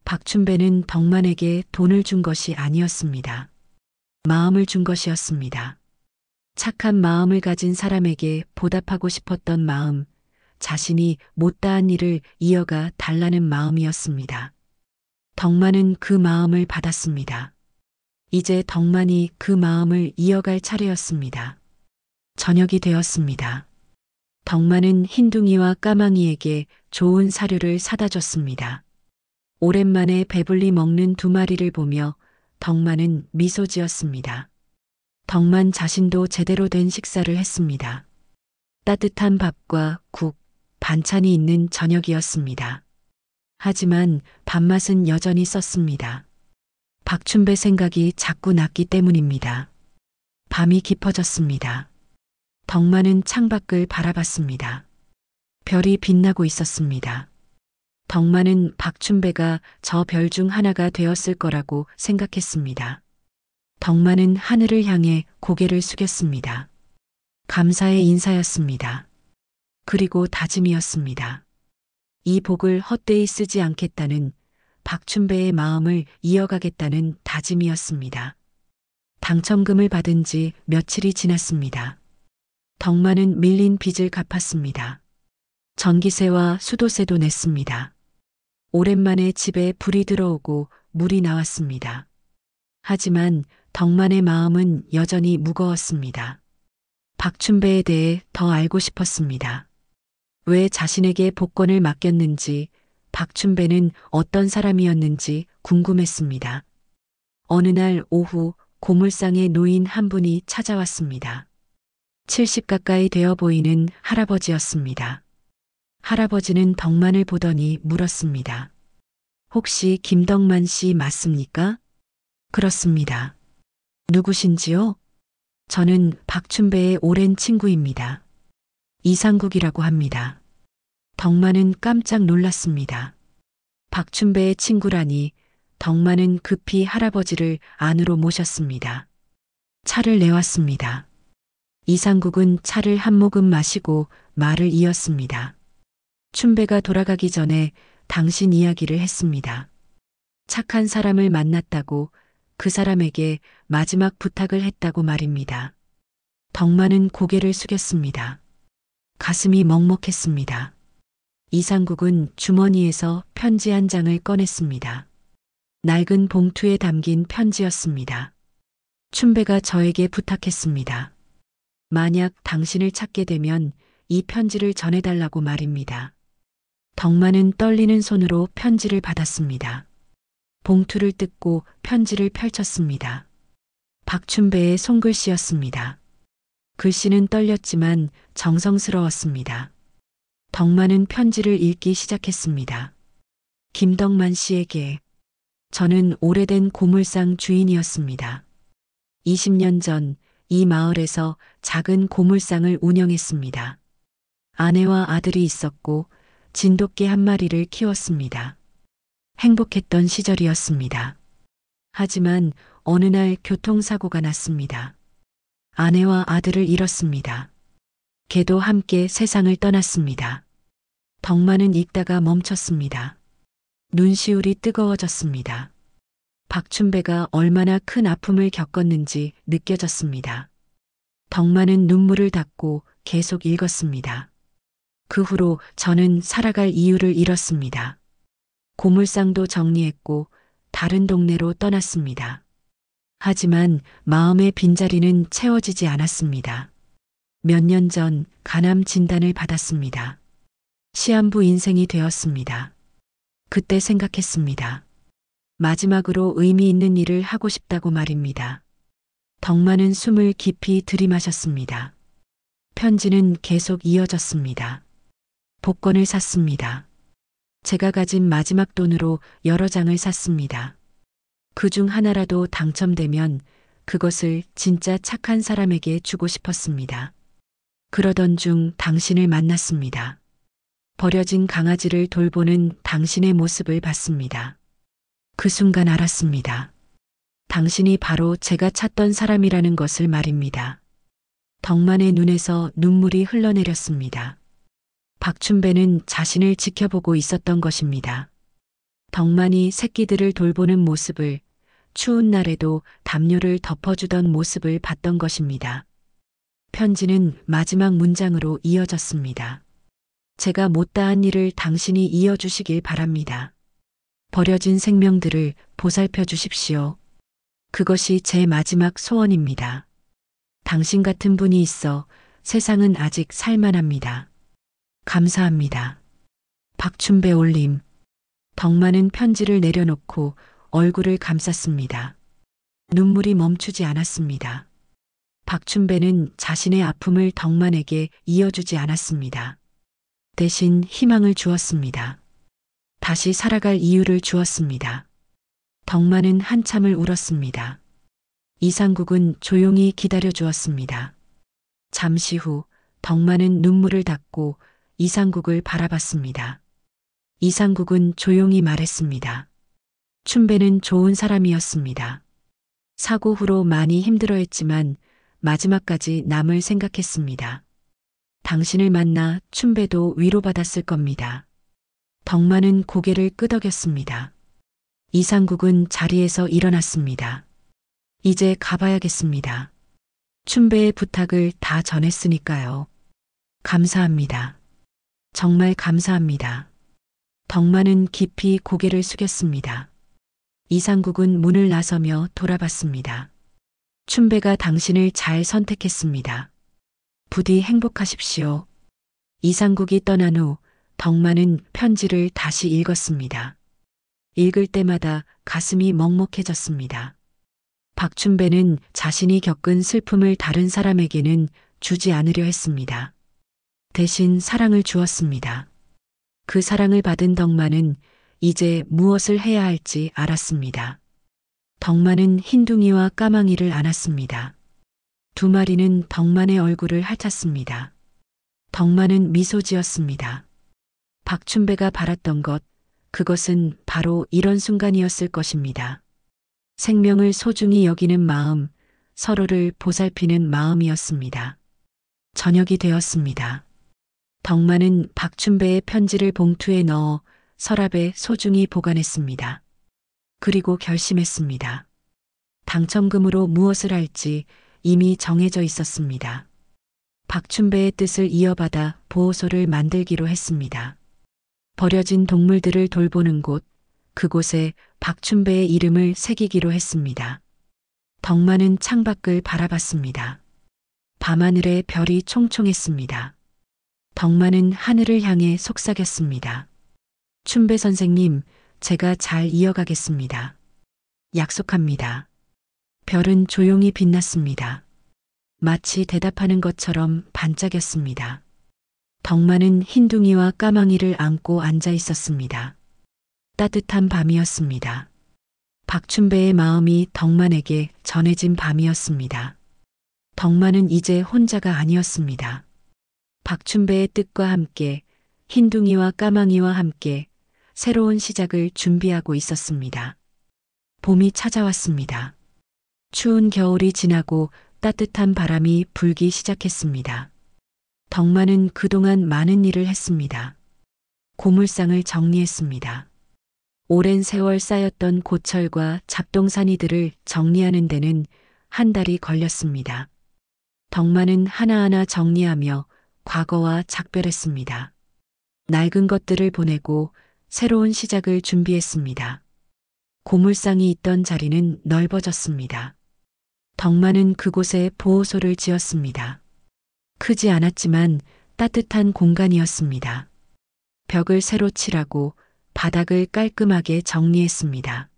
Speaker 1: 박춘배는 덕만에게 돈을 준 것이 아니었습니다. 마음을 준 것이었습니다. 착한 마음을 가진 사람에게 보답하고 싶었던 마음, 자신이 못다한 일을 이어가 달라는 마음이었습니다. 덕만은 그 마음을 받았습니다. 이제 덕만이 그 마음을 이어갈 차례였습니다. 저녁이 되었습니다. 덕만은 흰둥이와 까망이에게 좋은 사료를 사다 줬습니다. 오랜만에 배불리 먹는 두 마리를 보며 덕만은 미소 지었습니다. 덕만 자신도 제대로 된 식사를 했습니다. 따뜻한 밥과 국, 반찬이 있는 저녁이었습니다. 하지만 밥맛은 여전히 썼습니다. 박춘배 생각이 자꾸 났기 때문입니다. 밤이 깊어졌습니다. 덕만은 창밖을 바라봤습니다. 별이 빛나고 있었습니다. 덕만은 박춘배가 저 별 중 하나가 되었을 거라고 생각했습니다. 덕만은 하늘을 향해 고개를 숙였습니다. 감사의 인사였습니다. 그리고 다짐이었습니다. 이 복을 헛되이 쓰지 않겠다는 박춘배의 마음을 이어가겠다는 다짐이었습니다. 당첨금을 받은 지 며칠이 지났습니다. 덕만은 밀린 빚을 갚았습니다. 전기세와 수도세도 냈습니다. 오랜만에 집에 불이 들어오고 물이 나왔습니다. 하지만 덕만의 마음은 여전히 무거웠습니다. 박춘배에 대해 더 알고 싶었습니다. 왜 자신에게 복권을 맡겼는지, 박춘배는 어떤 사람이었는지 궁금했습니다. 어느 날 오후 고물상에 노인 한 분이 찾아왔습니다. 70 가까이 되어 보이는 할아버지였습니다. 할아버지는 덕만을 보더니 물었습니다. 혹시 김덕만 씨 맞습니까? 그렇습니다. 누구신지요? 저는 박춘배의 오랜 친구입니다. 이상국이라고 합니다. 덕만은 깜짝 놀랐습니다. 박춘배의 친구라니. 덕만은 급히 할아버지를 안으로 모셨습니다. 차를 내왔습니다. 이상국은 차를 한 모금 마시고 말을 이었습니다. 춘배가 돌아가기 전에 당신 이야기를 했습니다. 착한 사람을 만났다고, 그 사람에게 마지막 부탁을 했다고 말입니다. 덕만은 고개를 숙였습니다. 가슴이 먹먹했습니다. 이상국은 주머니에서 편지 한 장을 꺼냈습니다. 낡은 봉투에 담긴 편지였습니다. 춘배가 저에게 부탁했습니다. 만약 당신을 찾게 되면 이 편지를 전해달라고 말입니다. 덕만은 떨리는 손으로 편지를 받았습니다. 봉투를 뜯고 편지를 펼쳤습니다. 박춘배의 손글씨였습니다. 글씨는 떨렸지만 정성스러웠습니다. 덕만은 편지를 읽기 시작했습니다. 김덕만 씨에게. 저는 오래된 고물상 주인이었습니다. 20년 전 이 마을에서 작은 고물상을 운영했습니다. 아내와 아들이 있었고 진돗개 한 마리를 키웠습니다. 행복했던 시절이었습니다. 하지만 어느 날 교통사고가 났습니다. 아내와 아들을 잃었습니다. 개도 함께 세상을 떠났습니다. 덕만은 읽다가 멈췄습니다. 눈시울이 뜨거워졌습니다. 박춘배가 얼마나 큰 아픔을 겪었는지 느껴졌습니다. 덕만은 눈물을 닦고 계속 읽었습니다. 그 후로 저는 살아갈 이유를 잃었습니다. 고물상도 정리했고 다른 동네로 떠났습니다. 하지만 마음의 빈자리는 채워지지 않았습니다. 몇 년 전 간암 진단을 받았습니다. 시한부 인생이 되었습니다. 그때 생각했습니다. 마지막으로 의미 있는 일을 하고 싶다고 말입니다. 덕만은 숨을 깊이 들이마셨습니다. 편지는 계속 이어졌습니다. 복권을 샀습니다. 제가 가진 마지막 돈으로 여러 장을 샀습니다. 그 중 하나라도 당첨되면 그것을 진짜 착한 사람에게 주고 싶었습니다. 그러던 중 당신을 만났습니다. 버려진 강아지를 돌보는 당신의 모습을 봤습니다. 그 순간 알았습니다. 당신이 바로 제가 찾던 사람이라는 것을 말입니다. 덕만의 눈에서 눈물이 흘러내렸습니다. 박춘배는 자신을 지켜보고 있었던 것입니다. 덕만이 새끼들을 돌보는 모습을, 추운 날에도 담요를 덮어주던 모습을 봤던 것입니다. 편지는 마지막 문장으로 이어졌습니다. 제가 못다한 일을 당신이 이어주시길 바랍니다. 버려진 생명들을 보살펴 주십시오. 그것이 제 마지막 소원입니다. 당신 같은 분이 있어 세상은 아직 살만합니다. 감사합니다. 박춘배 올림. 덕만은 편지를 내려놓고 얼굴을 감쌌습니다. 눈물이 멈추지 않았습니다. 박춘배는 자신의 아픔을 덕만에게 이어주지 않았습니다. 대신 희망을 주었습니다. 다시 살아갈 이유를 주었습니다. 덕만은 한참을 울었습니다. 이상국은 조용히 기다려 주었습니다. 잠시 후 덕만은 눈물을 닦고 이상국을 바라봤습니다. 이상국은 조용히 말했습니다. 춘배는 좋은 사람이었습니다. 사고 후로 많이 힘들어했지만 마지막까지 남을 생각했습니다. 당신을 만나 춘배도 위로받았을 겁니다. 덕만은 고개를 끄덕였습니다. 이상국은 자리에서 일어났습니다. 이제 가봐야겠습니다. 춘배의 부탁을 다 전했으니까요. 감사합니다. 정말 감사합니다. 덕만은 깊이 고개를 숙였습니다. 이상국은 문을 나서며 돌아봤습니다. 춘배가 당신을 잘 선택했습니다. 부디 행복하십시오. 이상국이 떠난 후 덕만은 편지를 다시 읽었습니다. 읽을 때마다 가슴이 먹먹해졌습니다. 박춘배는 자신이 겪은 슬픔을 다른 사람에게는 주지 않으려 했습니다. 대신 사랑을 주었습니다. 그 사랑을 받은 덕만은 이제 무엇을 해야 할지 알았습니다. 덕만은 흰둥이와 까망이를 안았습니다. 두 마리는 덕만의 얼굴을 핥았습니다. 덕만은 미소 지었습니다. 박춘배가 바랐던 것, 그것은 바로 이런 순간이었을 것입니다. 생명을 소중히 여기는 마음, 서로를 보살피는 마음이었습니다. 저녁이 되었습니다. 덕만은 박춘배의 편지를 봉투에 넣어 서랍에 소중히 보관했습니다. 그리고 결심했습니다. 당첨금으로 무엇을 할지 이미 정해져 있었습니다. 박춘배의 뜻을 이어받아 보호소를 만들기로 했습니다. 버려진 동물들을 돌보는 곳, 그곳에 박춘배의 이름을 새기기로 했습니다. 덕만은 창밖을 바라봤습니다. 밤하늘에 별이 총총했습니다. 덕만은 하늘을 향해 속삭였습니다. 춘배 선생님, 제가 잘 이어가겠습니다. 약속합니다. 별은 조용히 빛났습니다. 마치 대답하는 것처럼 반짝였습니다. 덕만은 흰둥이와 까망이를 안고 앉아 있었습니다. 따뜻한 밤이었습니다. 박춘배의 마음이 덕만에게 전해진 밤이었습니다. 덕만은 이제 혼자가 아니었습니다. 박춘배의 뜻과 함께 흰둥이와 까망이와 함께 새로운 시작을 준비하고 있었습니다. 봄이 찾아왔습니다. 추운 겨울이 지나고 따뜻한 바람이 불기 시작했습니다. 덕만은 그동안 많은 일을 했습니다. 고물상을 정리했습니다. 오랜 세월 쌓였던 고철과 잡동사니들을 정리하는 데는 한 달이 걸렸습니다. 덕만은 하나하나 정리하며 과거와 작별했습니다. 낡은 것들을 보내고 새로운 시작을 준비했습니다. 고물상이 있던 자리는 넓어졌습니다. 덕만은 그곳에 보호소를 지었습니다. 크지 않았지만 따뜻한 공간이었습니다. 벽을 새로 칠하고 바닥을 깔끔하게 정리했습니다.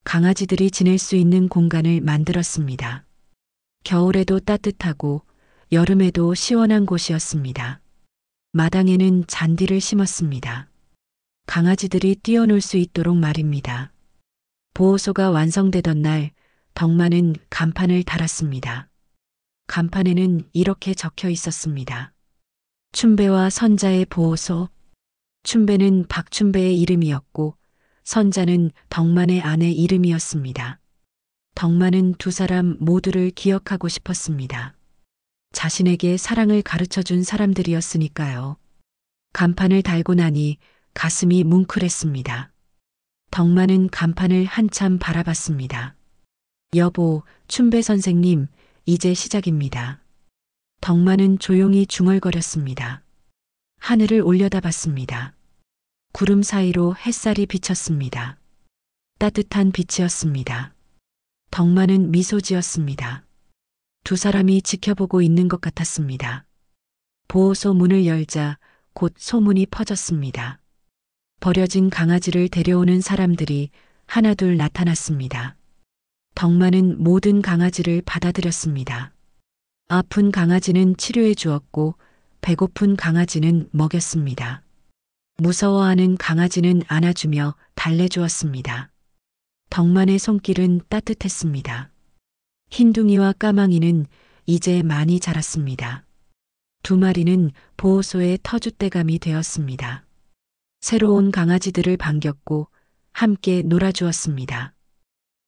Speaker 1: 강아지들이 지낼 수 있는 공간을 만들었습니다. 겨울에도 따뜻하고 여름에도 시원한 곳이었습니다. 마당에는 잔디를 심었습니다. 강아지들이 뛰어놀 수 있도록 말입니다. 보호소가 완성되던 날 덕만은 간판을 달았습니다. 간판에는 이렇게 적혀 있었습니다. 춘배와 선자의 보호소. 춘배는 박춘배의 이름이었고 선자는 덕만의 아내 이름이었습니다. 덕만은 두 사람 모두를 기억하고 싶었습니다. 자신에게 사랑을 가르쳐준 사람들이었으니까요. 간판을 달고 나니 가슴이 뭉클했습니다. 덕만은 간판을 한참 바라봤습니다. 여보, 춘배 선생님, 이제 시작입니다. 덕만은 조용히 중얼거렸습니다. 하늘을 올려다봤습니다. 구름 사이로 햇살이 비쳤습니다. 따뜻한 빛이었습니다. 덕만은 미소 지었습니다. 두 사람이 지켜보고 있는 것 같았습니다. 보호소 문을 열자 곧 소문이 퍼졌습니다. 버려진 강아지를 데려오는 사람들이 하나둘 나타났습니다. 덕만은 모든 강아지를 받아들였습니다. 아픈 강아지는 치료해 주었고 배고픈 강아지는 먹였습니다. 무서워하는 강아지는 안아주며 달래주었습니다. 덕만의 손길은 따뜻했습니다. 흰둥이와 까망이는 이제 많이 자랐습니다. 두 마리는 보호소의 터줏대감이 되었습니다. 새로운 강아지들을 반겼고 함께 놀아주었습니다.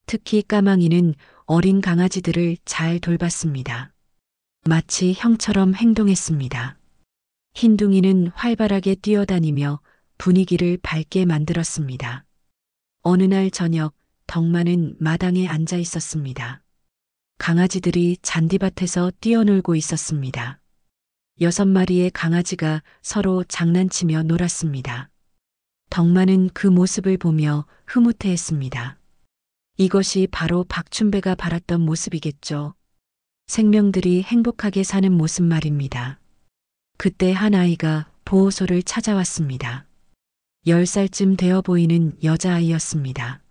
Speaker 1: 특히 까망이는 어린 강아지들을 잘 돌봤습니다. 마치 형처럼 행동했습니다. 흰둥이는 활발하게 뛰어다니며 분위기를 밝게 만들었습니다. 어느 날 저녁 덕만은 마당에 앉아 있었습니다. 강아지들이 잔디밭에서 뛰어놀고 있었습니다. 6마리의 강아지가 서로 장난치며 놀았습니다. 덕만은 그 모습을 보며 흐뭇해했습니다. 이것이 바로 박춘배가 바랐던 모습이겠죠. 생명들이 행복하게 사는 모습 말입니다. 그때 한 아이가 보호소를 찾아왔습니다. 10살쯤 되어 보이는 여자아이였습니다.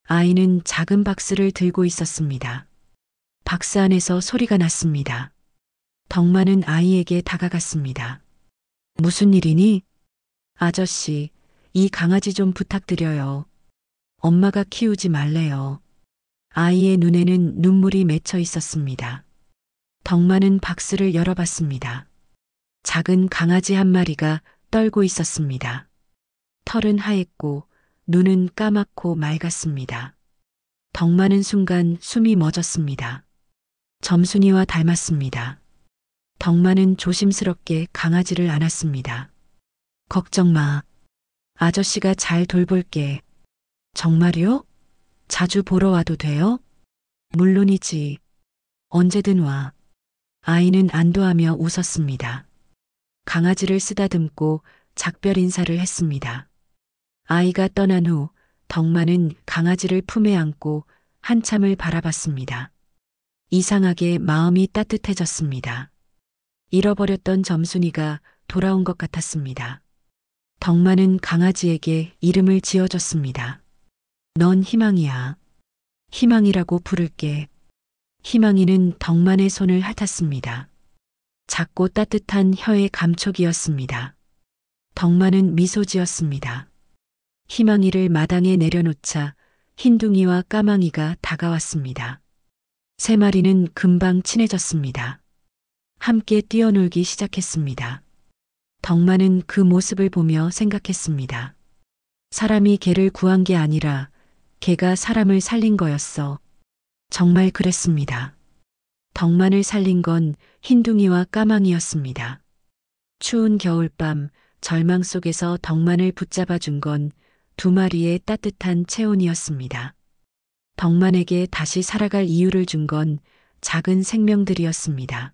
Speaker 1: 아이는 작은 박스를 들고 있었습니다. 박스 안에서 소리가 났습니다. 덕만은 아이에게 다가갔습니다. 무슨 일이니? 아저씨, 이 강아지 좀 부탁드려요. 엄마가 키우지 말래요. 아이의 눈에는 눈물이 맺혀 있었습니다. 덕만은 박스를 열어봤습니다. 작은 강아지 한 마리가 떨고 있었습니다. 털은 하얗고 눈은 까맣고 맑았습니다. 덕만은 순간 숨이 멎었습니다. 점순이와 닮았습니다. 덕만은 조심스럽게 강아지를 안았습니다. 걱정 마. 아저씨가 잘 돌볼게. 정말요? 자주 보러 와도 돼요? 물론이지. 언제든 와. 아이는 안도하며 웃었습니다. 강아지를 쓰다듬고 작별 인사를 했습니다. 아이가 떠난 후 덕만은 강아지를 품에 안고 한참을 바라봤습니다. 이상하게 마음이 따뜻해졌습니다. 잃어버렸던 점순이가 돌아온 것 같았습니다. 덕만은 강아지에게 이름을 지어줬습니다. 넌 희망이야. 희망이라고 부를게. 희망이는 덕만의 손을 핥았습니다. 작고 따뜻한 혀의 감촉이었습니다. 덕만은 미소 지었습니다. 희망이를 마당에 내려놓자 흰둥이와 까망이가 다가왔습니다. 3마리는 금방 친해졌습니다. 함께 뛰어놀기 시작했습니다. 덕만은 그 모습을 보며 생각했습니다. 사람이 개를 구한 게 아니라 개가 사람을 살린 거였어. 정말 그랬습니다. 덕만을 살린 건 흰둥이와 까망이였습니다. 추운 겨울밤 절망 속에서 덕만을 붙잡아 준 건 2마리의 따뜻한 체온이었습니다. 덕만에게 다시 살아갈 이유를 준 건 작은 생명들이었습니다.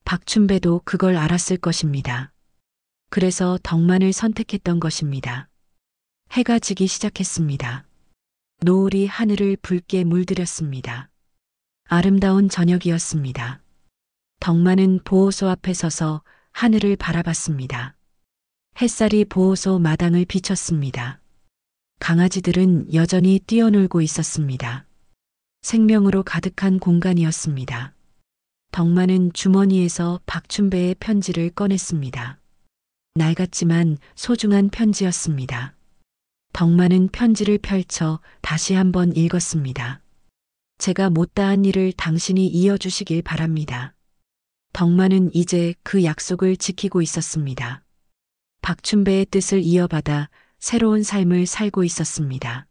Speaker 1: 박춘배도 그걸 알았을 것입니다. 그래서 덕만을 선택했던 것입니다. 해가 지기 시작했습니다. 노을이 하늘을 붉게 물들였습니다. 아름다운 저녁이었습니다. 덕만은 보호소 앞에 서서 하늘을 바라봤습니다. 햇살이 보호소 마당을 비췄습니다. 강아지들은 여전히 뛰어놀고 있었습니다. 생명으로 가득한 공간이었습니다. 덕만은 주머니에서 박춘배의 편지를 꺼냈습니다. 낡았지만 소중한 편지였습니다. 덕만은 편지를 펼쳐 다시 한번 읽었습니다. 제가 못다한 일을 당신이 이어주시길 바랍니다. 덕만은 이제 그 약속을 지키고 있었습니다. 박춘배의 뜻을 이어받아 새로운 삶을 살고 있었습니다.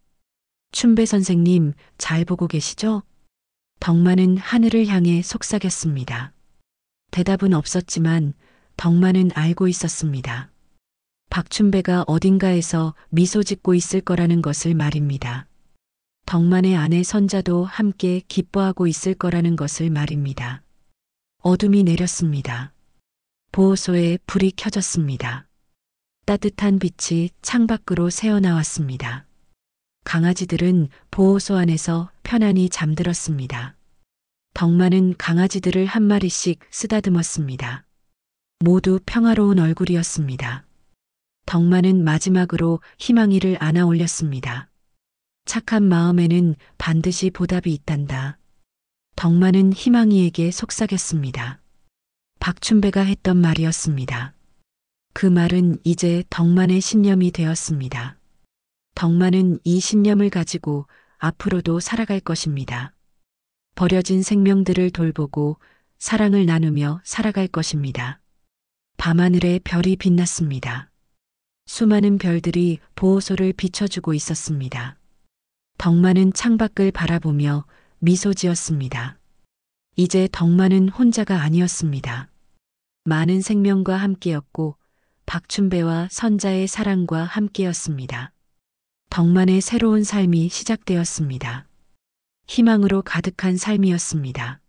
Speaker 1: 춘배 선생님, 잘 보고 계시죠? 덕만은 하늘을 향해 속삭였습니다. 대답은 없었지만 덕만은 알고 있었습니다. 박춘배가 어딘가에서 미소 짓고 있을 거라는 것을 말입니다. 덕만의 아내 선자도 함께 기뻐하고 있을 거라는 것을 말입니다. 어둠이 내렸습니다. 보호소에 불이 켜졌습니다. 따뜻한 빛이 창밖으로 새어나왔습니다. 강아지들은 보호소 안에서 편안히 잠들었습니다. 덕만은 강아지들을 한 마리씩 쓰다듬었습니다. 모두 평화로운 얼굴이었습니다. 덕만은 마지막으로 희망이를 안아 올렸습니다. 착한 마음에는 반드시 보답이 있단다. 덕만은 희망이에게 속삭였습니다. 박춘배가 했던 말이었습니다. 그 말은 이제 덕만의 신념이 되었습니다. 덕만은 이 신념을 가지고 앞으로도 살아갈 것입니다. 버려진 생명들을 돌보고 사랑을 나누며 살아갈 것입니다. 밤하늘에 별이 빛났습니다. 수많은 별들이 보호소를 비춰주고 있었습니다. 덕만은 창밖을 바라보며 미소 지었습니다. 이제 덕만은 혼자가 아니었습니다. 많은 생명과 함께였고 박춘배와 선자의 사랑과 함께였습니다. 덕만의 새로운 삶이 시작되었습니다. 희망으로 가득한 삶이었습니다.